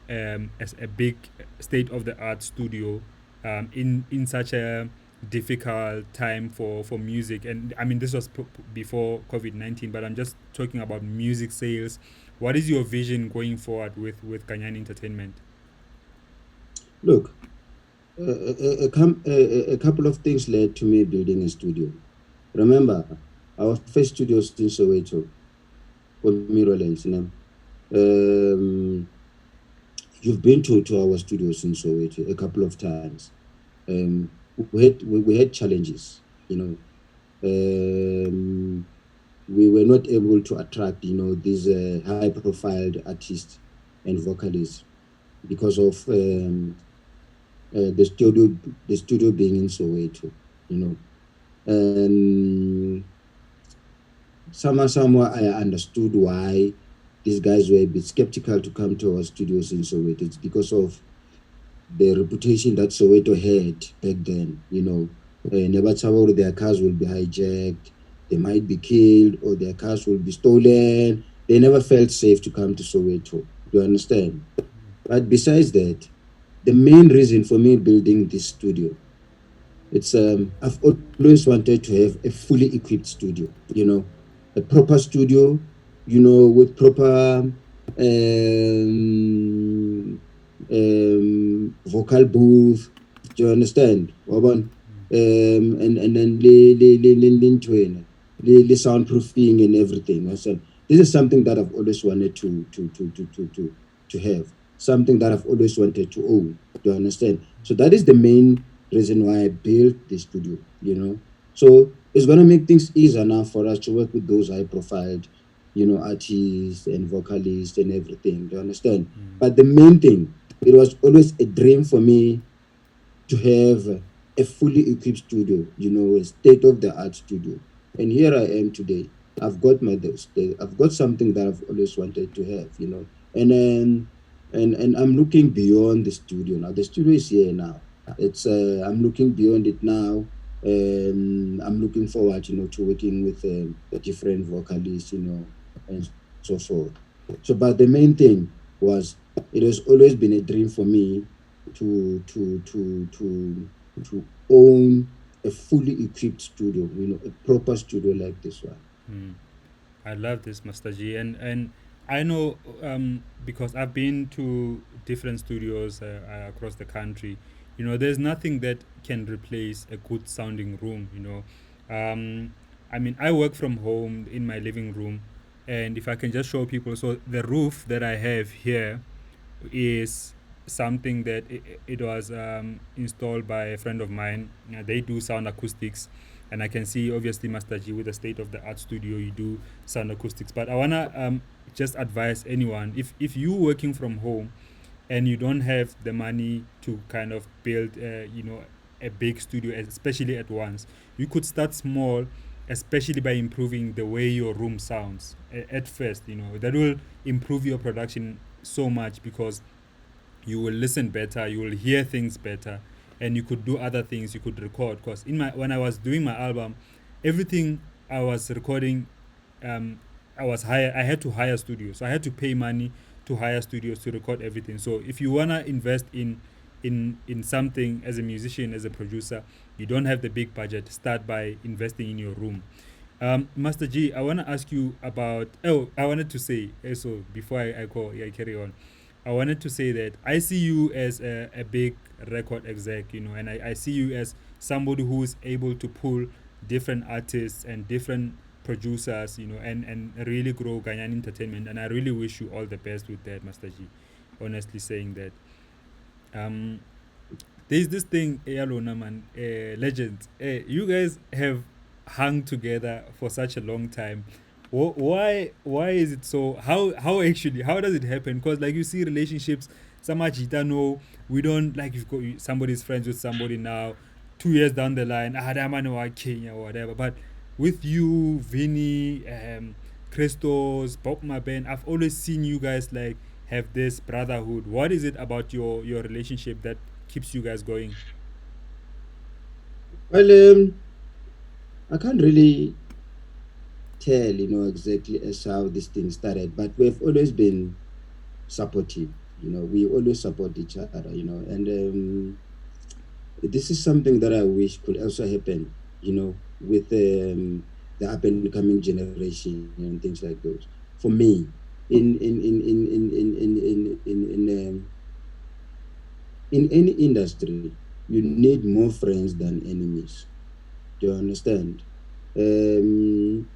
S1: a big state of the art studio in such a difficult time for music? And I mean, this was before COVID-19, but I'm just talking about music sales. What is your vision going forward with Ganyani Entertainment?
S2: Look, a couple of things led to me building a studio. Remember, our first studio is in Soweto, for Mirrorlens. You've been to our studios in Soweto a couple of times. We had challenges. We were not able to attract these high profiled artists and vocalists because of the studio being in Soweto. And somehow I understood why these guys were a bit skeptical to come to our studios in Soweto. It's because of the reputation that Soweto had back then. Never trouble, their cars will be hijacked, they might be killed, or their cars will be stolen. They never felt safe to come to Soweto. You understand? But besides that, the main reason for me building this studio, it's I've always wanted to have a fully equipped studio, a proper studio, with proper vocal booth. Do you understand? And then the soundproofing and everything. So this is something that I've always wanted to have. Something that I've always wanted to own. Do you understand? So that is the main reason why I built the studio. So it's gonna make things easier now for us to work with those high profiled, artists and vocalists and everything. Do you understand? But the main thing, it was always a dream for me to have a fully equipped studio, a state of the art studio. And here I am today. I've got something that I've always wanted to have, and then and I'm looking beyond the studio now. The studio is here now. It's I'm looking beyond it now. I'm looking forward, to working with different vocalists, and so forth. So, but the main thing was, it has always been a dream for me to own a fully equipped studio, a proper studio like this one.
S1: Mm. I love this, Master G, and I know because I've been to different studios across the country. There's nothing that can replace a good sounding room. I mean, I work from home in my living room, and if I can just show people, so the roof that I have here is something that it was installed by a friend of mine. They do sound acoustics, and I can see obviously Master G with the state of the art studio, you do sound acoustics. But I wanna just advise anyone, if you working from home and you don't have the money to kind of build a big studio, especially at once, you could start small, especially by improving the way your room sounds at first. That will improve your production so much, because you will listen better, you will hear things better, and you could do other things. You could record, because when I was doing my album, everything I was recording, um, I had to hire studios, so I had to pay money to hire studios to record everything. So if you wanna invest in something as a musician, as a producer, you don't have the big budget, start by investing in your room. Master G, I want to ask you about. Oh, I wanted to say so before I carry on. I wanted to say that I see you as a big record exec, and I see you as somebody who is able to pull different artists and different producers, and really grow Ghanaian entertainment. And I really wish you all the best with that, Masterji. Honestly saying that. There's this thing, Alona man, legends. You guys have hung together for such a long time. Why is it so? How actually? How does it happen? Because like you see relationships, some no, we don't like. You've got somebody's friends with somebody now. 2 years down the line, that man was Kenya or whatever. But with you, Vinny, Christos, Bob Maben, I've always seen you guys like have this brotherhood. What is it about your relationship that keeps you guys going?
S2: Well, I can't really tell, exactly as how this thing started, but we've always been supportive. We always support each other. And this is something that I wish could also happen. With the up and coming generation and things like those. For me, in any industry, you need more friends than enemies. Do you understand?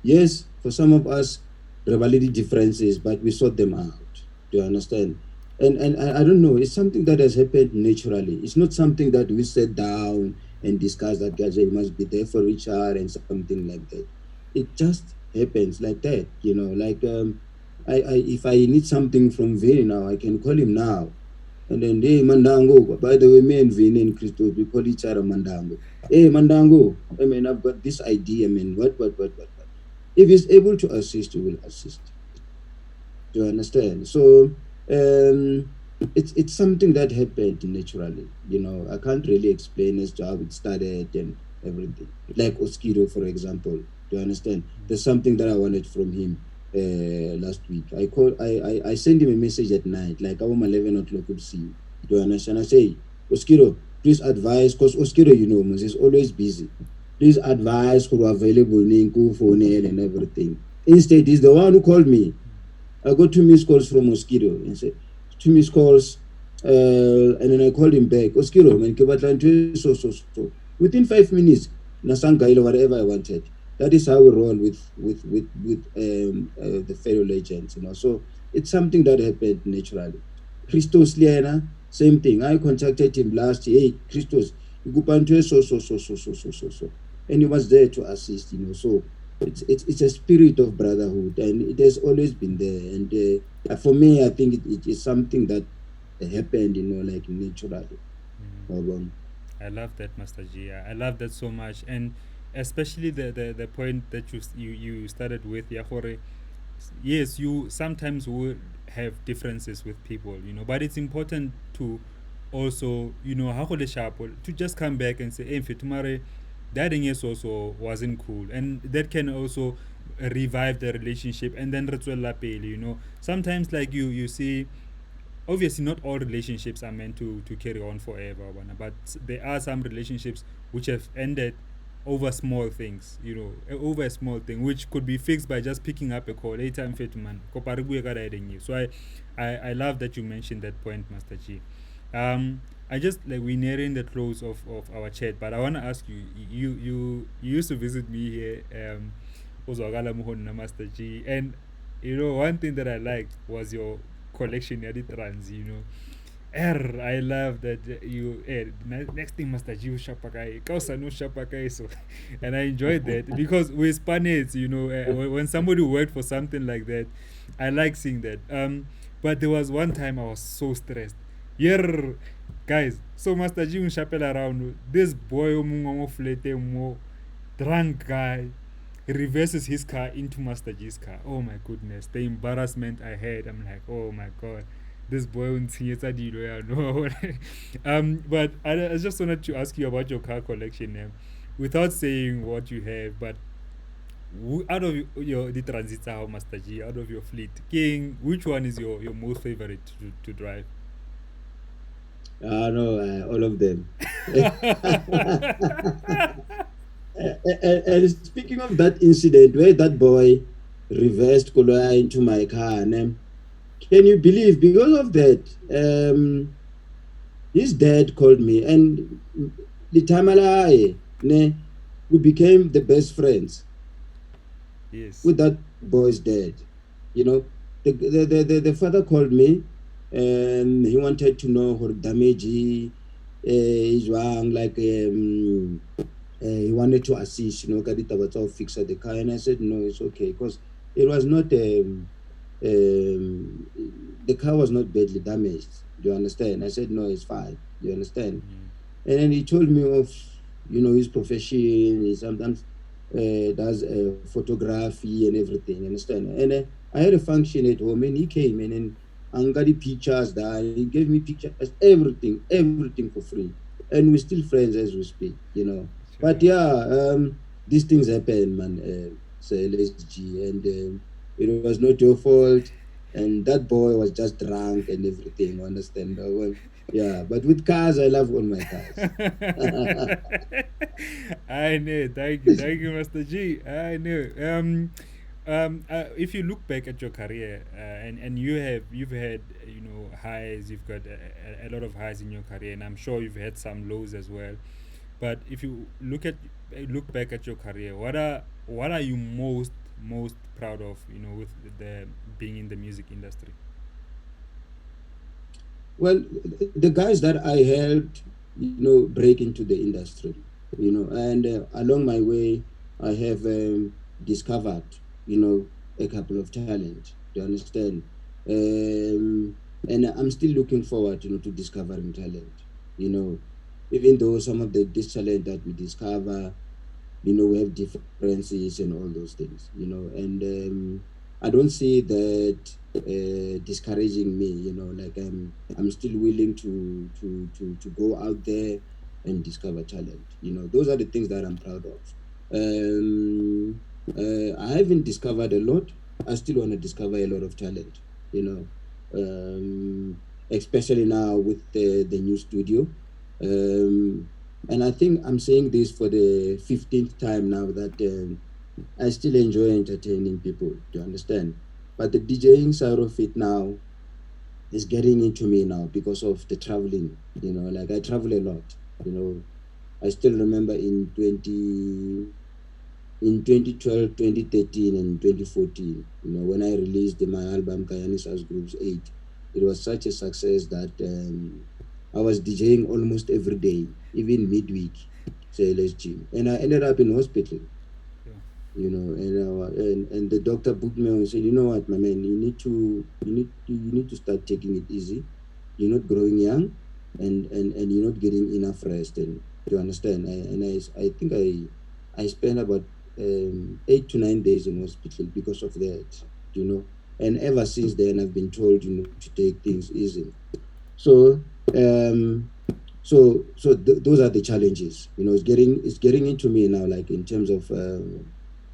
S2: Yes, for some of us, rivalry differences, but we sort them out. Do you understand? And I don't know, it's something that has happened naturally. It's not something that we sit down and discuss that guys we must be there for each other and something like that. It just happens like that, like I if I need something from Vini now, I can call him now. And then, hey, Mandango. By the way, me and Vini and Christo, we call each other Mandango. Hey, Mandango. I mean, I've got this idea. I mean, what. If he's able to assist, he will assist. Do you understand? So, it's something that happened naturally. I can't really explain as to how it started and everything. Like Oskiro, for example. Do you understand? There's something that I wanted from him last week. I sent him a message at night, like around 11 o'clock to see. Do you understand? I say, Oskiro, please advise, because Oskiro, is always busy. Please advise who are available, Ninku, phone, and everything. Instead, he's the one who called me. I got 2 missed calls from Mosquito and said, 2 missed calls, and then I called him back. Mosquito, man, so. Within 5 minutes, Nasangailo, whatever I wanted. That is how we roll with the fellow legends, So it's something that happened naturally. Christos Liana, same thing. I contacted him last year. Hey, Christos, you go so. And he was there to assist, So it's a spirit of brotherhood, and it has always been there. And for me, I think it is something that happened, like naturally.
S1: I love that, Master G. I love that so much, and especially the point that you started with, Yahore. Yes, you sometimes will have differences with people, but it's important to also, to just come back and say, hey, tomorrow, that thing is also wasn't cool, and that can also revive the relationship, and then sometimes like you see, obviously not all relationships are meant to carry on forever, but there are some relationships which have ended over small things, over a small thing which could be fixed by just picking up a call later and fit man. So I love that you mentioned that point, Master G. I just like we're nearing the close of our chat, but I want to ask you, you used to visit me here, Ozwagala Muhon Master G, and one thing that I liked was your collection at trans, I love that you next thing Master G Shapakai, Kausa no Shapakai, so and I enjoyed that because with Spaniards, when somebody worked for something like that, I like seeing that. But there was one time I was so stressed. Yeah, guys, so Master G Shapel around this boy flete mo drunk guy reverses his car into Master G's car. Oh my goodness, the embarrassment I had. I'm like, oh my god, this boy won't see it. But I just wanted to ask you about your car collection, without saying what you have, but out of your the Transita Master G, out of your fleet, King, which one is your most favorite to drive?
S2: No, all of them. And speaking of that incident where that boy reversed Koloa into my car, and can you believe because of that, his dad called me, and the time ne, we became the best friends
S1: Yes.
S2: with that boy's dad. You know, the father called me and he wanted to know her damage is wrong, like he wanted to assist, Kadita was fix the car. And I said, no, it's okay. Because it was not, um, the car was not badly damaged. Do you understand? I said, no, it's fine. Do you understand? And then he told me of, his profession. He sometimes does photography and everything. Understand? And I had a function at home, and he came in and got the pictures there. He gave me pictures, everything for free, and we're still friends as we speak. But
S1: Sure.
S2: yeah, these things happen, man. So LSG, and it was not your fault. And that boy was just drunk and everything. Understand? Yeah, but with cars, I love all my cars.
S1: I know. Thank you, Master G. I know. If you look back at your career, and you've had highs, you've got a lot of highs in your career, and I'm sure you've had some lows as well. But if you look back at your career, what are you most proud of? With the being in the music industry.
S2: Well, the guys that I helped, break into the industry, and along my way, I have discovered, a couple of talent. Do you understand? And I'm still looking forward, to discovering talent. You know, even though some of this talent that we discover, we have differences and all those things, and I don't see that discouraging me, like I'm still willing to go out there and discover talent. Those are the things that I'm proud of. I haven't discovered a lot. I still want to discover a lot of talent, you know, especially now with the new studio. Um, and I think I'm saying this for the 15th time now that I still enjoy entertaining people. Do you understand? But the DJing side of it now is getting into me now because of the traveling. Like I travel a lot. You know, I still remember in 2012, 2013, and 2014, when I released my album Ganyani House Groups 8, it was such a success that I was DJing almost every day, even midweek, say LSG. And I ended up in hospital,
S1: Yeah.
S2: and the doctor put me on and said, you know what, my man, you need to start taking it easy. You're not growing young, and you're not getting enough rest. And you understand? I think I spent about 8 to 9 days in hospital because of that. You know, and ever since then, I've been told, to take things easy. So, um, those are the challenges. It's getting into me now, like in terms of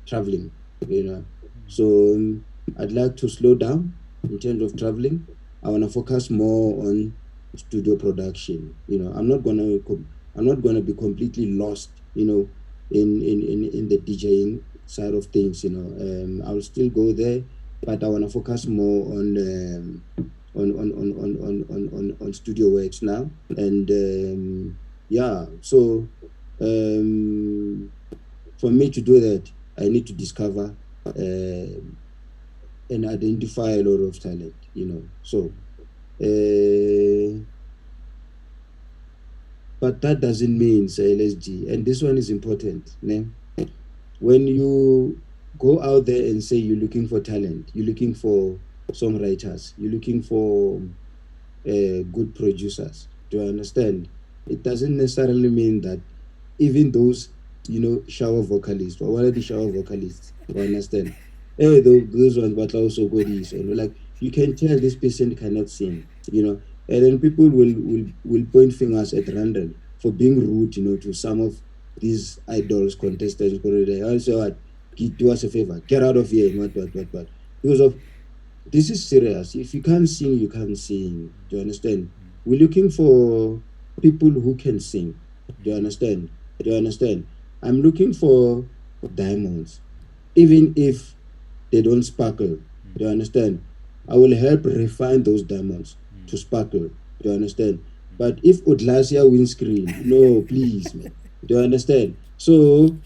S2: traveling. You know, so I'd like to slow down in terms of traveling. I want to focus more on studio production. I'm not gonna be completely lost. In the DJing side of things. I'll still go there, but I want to focus more on studio works now. And yeah, so um, for me to do that, I need to discover and identify a lot of talent. So uh, but that doesn't mean say LSG, and this one is important. Ne? When you go out there and say you're looking for talent, you're looking for songwriters, you're looking for good producers. Do you understand? It doesn't necessarily mean that even those, shower vocalists or one of the shower vocalists, you understand? Hey, those ones, but also good is, like you can tell this person cannot sing, and then people will point fingers at random for being rude, to some of these idols, contestants. Also, what? Do us a favor, get out of here, and what, because of this is serious. If you can't sing, you can't sing. Do you understand? We're looking for people who can sing. Do you understand? Do you understand? I'm looking for diamonds, even if they don't sparkle. Do you understand? I will help refine those diamonds to sparkle. Do you understand? But if Odlasia windscreen, no, please, man. Do you understand? So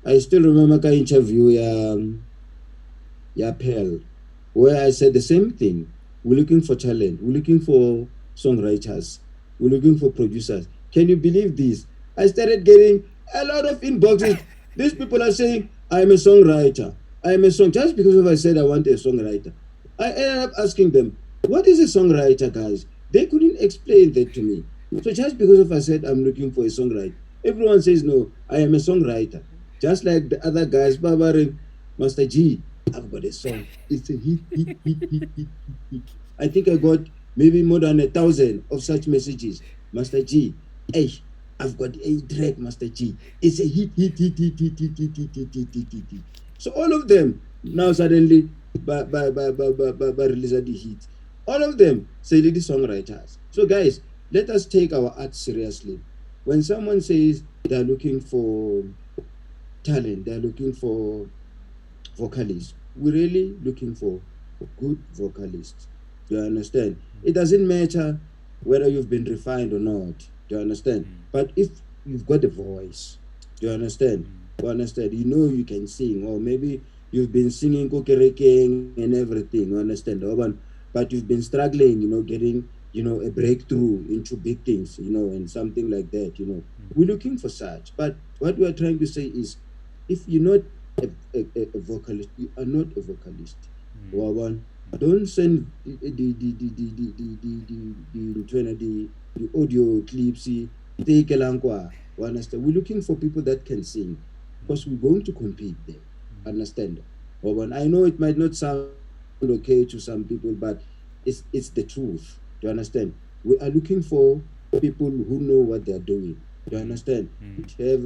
S2: I still remember ka interview ya Pearl, where I said the same thing. We're looking for talent. We're looking for songwriters. We're looking for producers. Can you believe this? I started getting a lot of inboxes. These people are saying, I'm a songwriter. I'm a song. Just because of I said I want a songwriter. I ended up asking them, what is a songwriter, guys? They couldn't explain that to me. So just because of I said I'm looking for a songwriter, everyone says, no, I am a songwriter. Just like the other guys, Barbara, Master G, I've got a song. It's a hit. I think I got maybe more than 1,000 of such messages. Master G, hey, I've got a track, Master G. It's a hit. So all of them now suddenly by release the hit. All of them say lady songwriters. So guys, let us take our art seriously. When someone says they're looking for talent, they're looking for vocalists. We're really looking for good vocalists. Do you understand? It doesn't matter whether you've been refined or not. Do you understand? But if you've got a voice, do you understand? You understand? You know you can sing, or maybe you've been singing kokerekeng and everything. You understand? But you've been struggling, getting, a breakthrough into big things, and something like that. We're looking for such. But what we're trying to say is, if you're not a vocalist, you are not a vocalist. One, don't send the audio clips. Take a langwa. Understand? We're looking for people that can sing because we're going to compete there. Understand? One, I know it might not sound okay to some people, but it's the truth. Do you understand? We are looking for people who know what they're doing. Do you understand? Have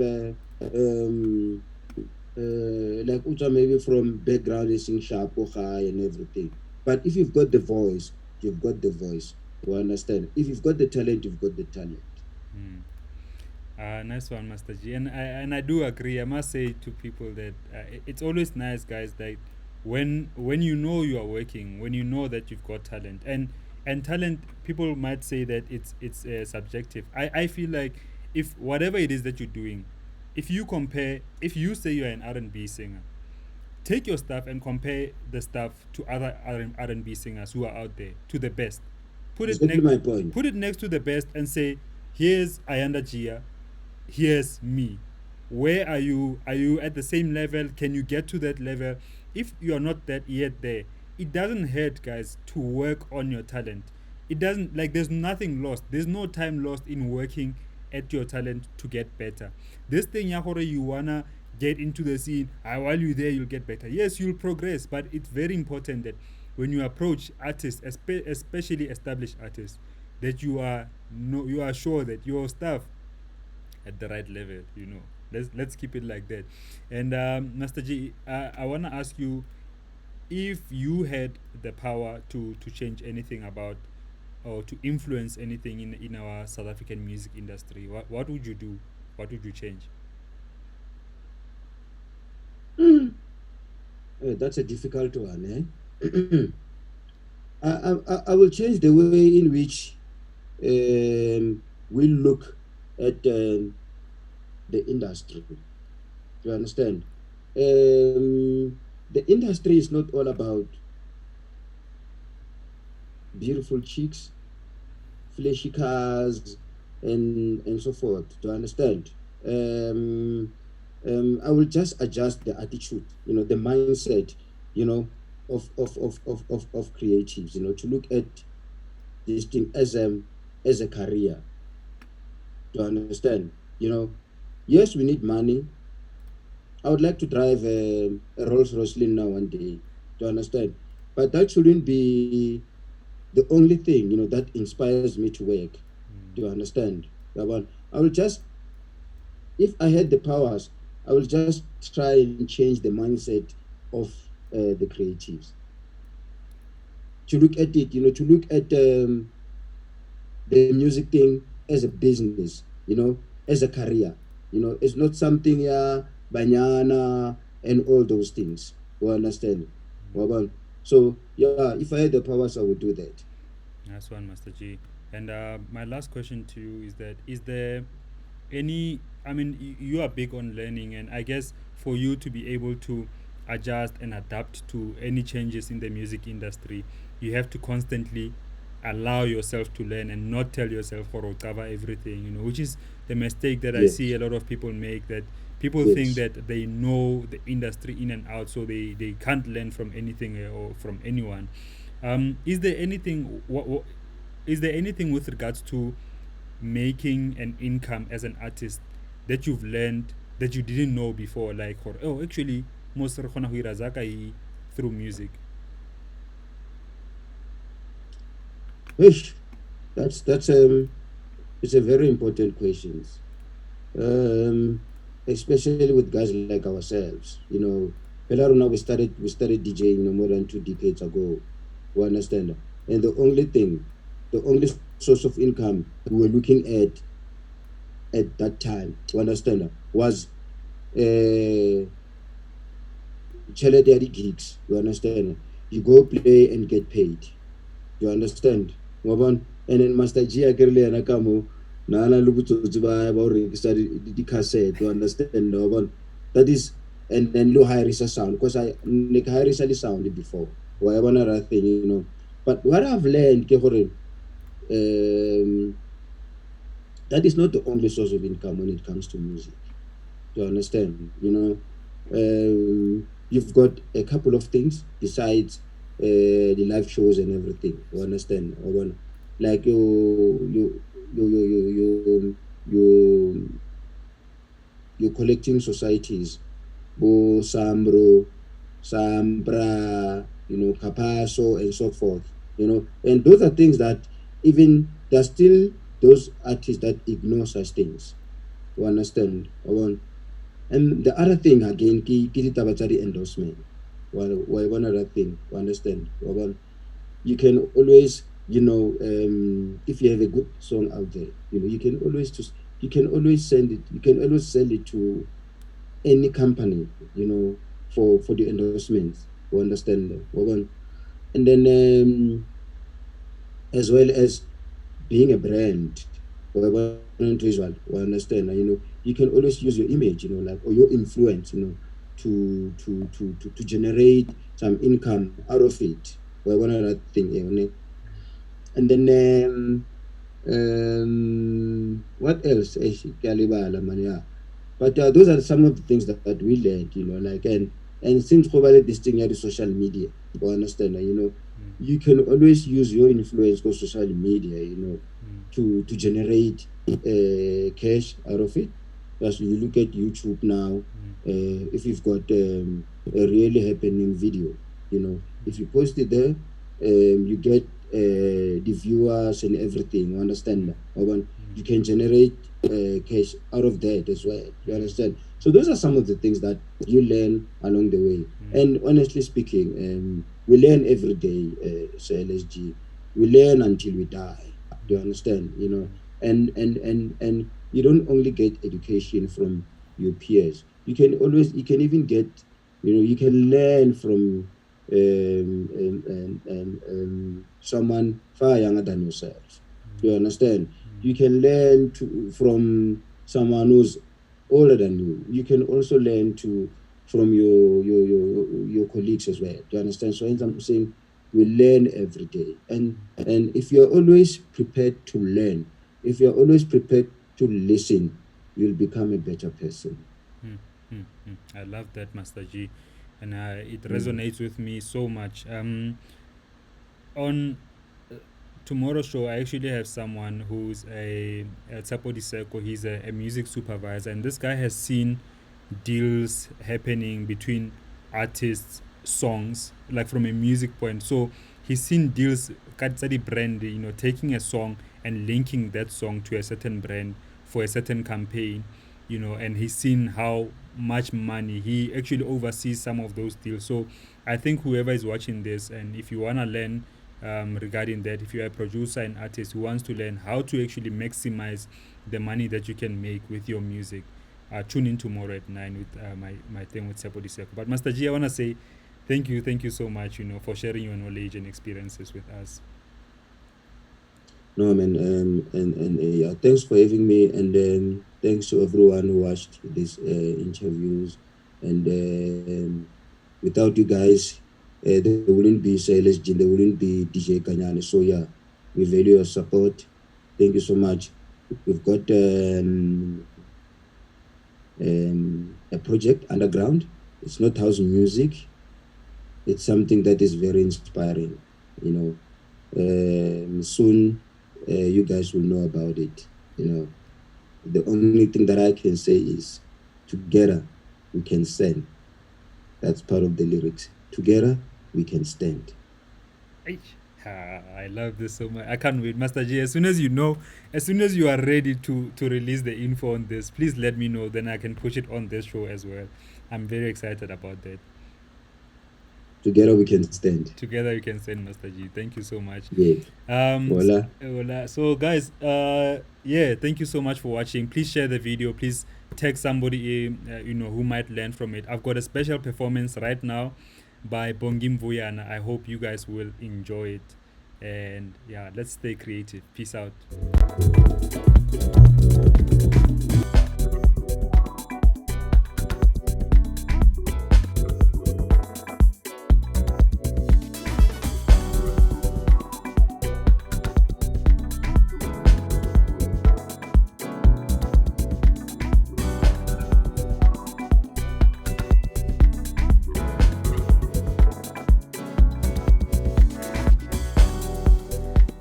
S2: like Uta maybe from background is sing sharp or high and everything. But if you've got the voice, you've got the voice. You understand? If you've got the talent, you've got the talent.
S1: Nice one, Master G. And I do agree. I must say to people that it's always nice, guys, that when you know you are working, when you know that you've got talent, and talent, people might say that it's subjective. I feel like if whatever it is that you're doing, if you say you're an R&B singer, take your stuff and compare the stuff to other R&B singers who are out there to the best.
S2: Exactly my point.
S1: Put it next to the best and say, here's Ayanda Gia, here's me. Where are you? Are you at the same level? Can you get to that level? If you are not that yet there, it doesn't hurt, guys, to work on your talent. It doesn't, like, there's nothing lost. There's no time lost in working at your talent to get better. This thing, Yahore, you wanna get into the scene, while you're there, you'll get better. Yes, you'll progress, but it's very important that when you approach artists, especially established artists, that you are sure that your stuff at the right level. Let's keep it like that. And Master G, I want to ask you, if you had the power to change anything about or to influence anything in our South African music industry, what would you do? What would you change?
S2: Mm. That's a difficult one, eh? I will change the way in which we look at the industry. You understand? The industry is not all about beautiful chicks, flashy cars, and so forth. Do you understand? I will just adjust the attitude, the mindset, you know, of creatives, to look at this thing as a career. To understand, yes, we need money. I would like to drive a Rolls Royce now one day. To understand, but that shouldn't be the only thing, that inspires me to work. Do you understand? I will just, if I had the powers, I will just try and change the mindset of the creatives to look at it, to look at the music thing as a business, as a career. It's not something, banyana and all those things. You understand? So, yeah, if I had the powers, I would do that.
S1: Nice one, Master G. And my last question to you is that is there any, I mean, you are big on learning, and I guess for you to be able to adjust and adapt to any changes in the music industry, you have to constantly allow yourself to learn and not tell yourself or cover everything, which is the mistake that I see a
S2: Yes,
S1: lot of people make, that people think
S2: yes.
S1: that they know the industry in and out, so they can't learn from anything or from anyone. Is there anything is there anything with regards to making an income as an artist that you've learned that you didn't know before, like, or oh, actually most re kgona go ira zaka through music?
S2: Ish, that's it's a very important questions. Especially with guys like ourselves. Pelaruna we started DJing more than 2 decades ago. We understand, and the only source of income we were looking at that time, we understand, was uh, charity gigs. You understand? You go play and get paid. You understand? Ngobon, and then Master G akere yana ka mo na na le botsotsi ba o rekisa di cassette. You understand? Ngobon, that is, and then lo hire a sound because I ne ka hire a sound before. Wa bona that thing. But what I've learned ke gore that is not the only source of income when it comes to music. You understand? You've got a couple of things besides the live shows and everything. You understand? Like you you're collecting societies, Bo Sambro, Sambra, Capasso, and so forth. And those are things that even there's still those artists that ignore such things. You understand? And the other thing again, ki ditaba tsa endorsement. Wa one other thing, you understand? You can always, if you have a good song out there, you can always send it. You can always sell it to any company, for the endorsements. You understand? And then as well as being a brand or a visual, we understand. You can always use your image, like, or your influence, to generate some income out of it. Or one other thing, and then what else? Yeah. But those are some of the things that we learned, like, and since probably this thing here is social media, you understand, you can always use your influence for social media, to generate cash out of it. As you look at YouTube now, if you've got a really happening video, if you post it there, you get the viewers and everything. You understand that? You can generate cash out of that as well. You understand? So those are some of the things that you learn along the way. And honestly speaking, we learn every day, Sir LSG. We learn until we die. Do you understand? And you don't only get education from your peers. You can even get, you can learn from someone far younger than yourself. You understand? You can learn from someone who's older than you. You can also learn from your colleagues as well. Do you understand? So I'm saying we learn every day, and if you're always prepared to learn, if you're always prepared to listen, you'll become a better person.
S1: I love that, Master G, and it
S2: Mm.
S1: resonates with me so much. On tomorrow's show, I actually have someone who's a Tsapodi Seko. He's a music supervisor, and this guy has seen deals happening between artists, songs, like from a music point. So he's seen deals, Katsadi brand, taking a song and linking that song to a certain brand for a certain campaign, and he's seen how much money he actually oversees some of those deals. So I think whoever is watching this, and if you want to learn regarding that, if you're a producer and artist who wants to learn how to actually maximize the money that you can make with your music, tune in tomorrow at 9 with my thing with Sepodi Seko. But Master G, I want to say thank you so much, for sharing your knowledge and experiences with us.
S2: No, man, and yeah, thanks for having me, and thanks to everyone who watched these interviews. And without you guys, there wouldn't be Sir LSG, there wouldn't be DJ Ganyani. So yeah, we value your support. Thank you so much. We've got a project underground. It's not house music. It's something that is very inspiring. You know, soon you guys will know about it. You know, the only thing that I can say is, together we can stand. That's part of the lyrics. Together we can stand.
S1: Hey, I love this so much. I can't wait, Master G. As soon as you know, as soon as you are ready to release the info on this, please let me know. Then I can push it on this show as well. I'm very excited about that.
S2: Together we can stand.
S1: Together you can send, Master G. Thank you so much.
S2: Yeah. Voila.
S1: So guys, yeah, thank you so much for watching. Please share the video. Please tag somebody who might learn from it. I've got a special performance right now by Bongim Vuyana. I hope you guys will enjoy it. And yeah, let's stay creative. Peace out.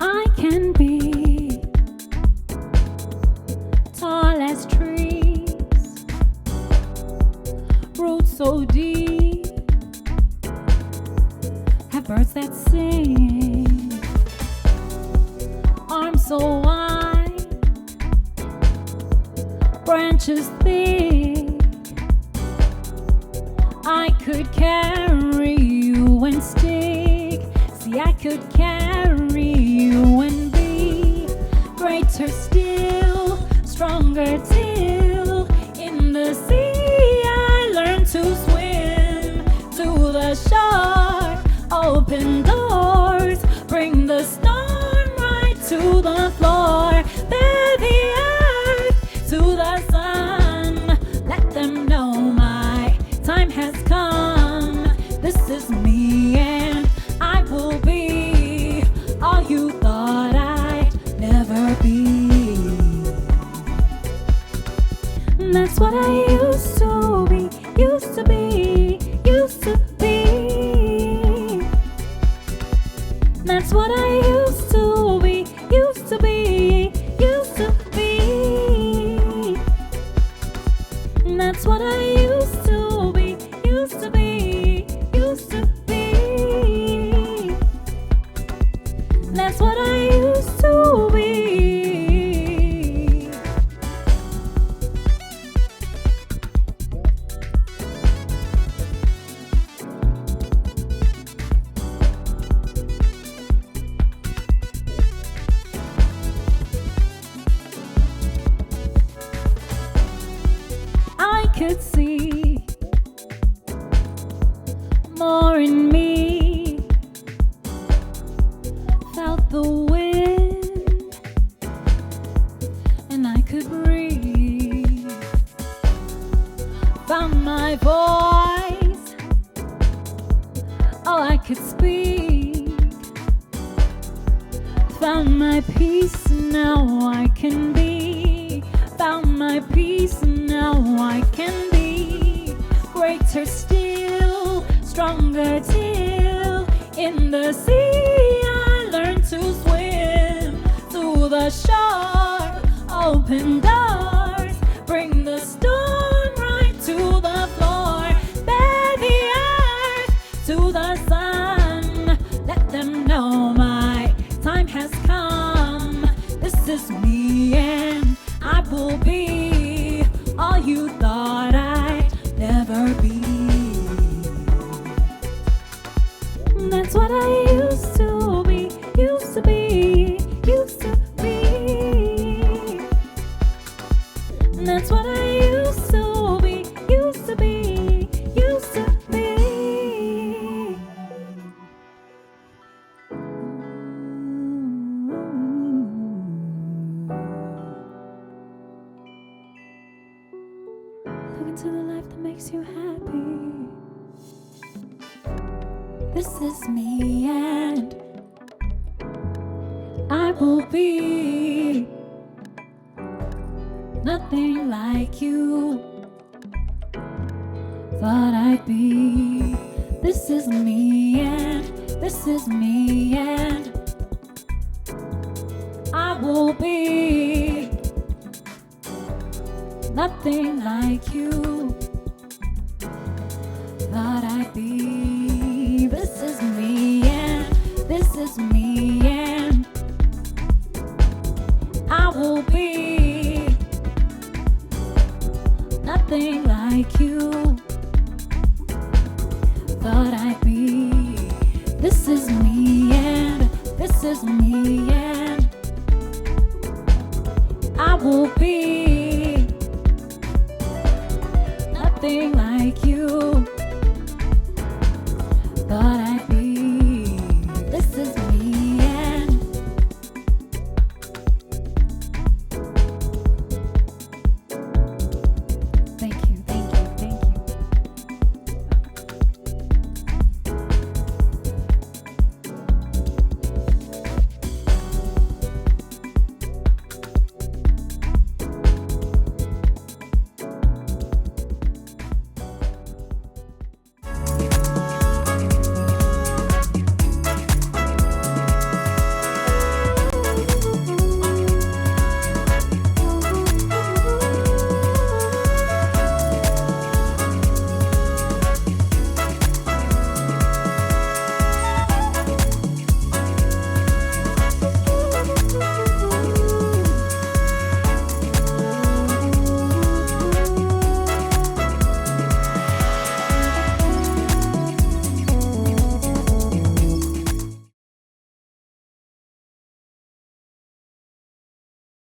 S4: I can be tall as trees, roots so deep, have birds that sing, arms so wide, branches thick. I could carry you and stick. See, I could carry you and be greater still, stronger till in the sea I learned to swim to the shore, open doors, bring the storm right to the floor, bear the earth to the sun, let them know my time has come. This is me and I will be all you thought I'd never be. That's what I used to be, used to be, used to be. That's what I used to be, used to be, used to be. That's what I used to be, used to be, used to be. That's what I used to be. I could see more in me, felt the wind, and I could breathe, found my voice, oh, I could speak, found my peace, now I can be, found my peace, now I can be greater still, stronger till in the sea I learned to swim to the shore, open doors, bring the storm right to the floor, bear the earth to the sun, let them know my time has come. This is me and I will be all you thought I'd never be. That's what I used to be, used to be, used to be. to the life that makes you happy. This is me and I will be nothing like you thought I'd be. This is me and this is me and I will be nothing like you thought I'd be. This is me and this is me and I will be nothing like you thought I'd be. This is me and this is me and I will be nothing like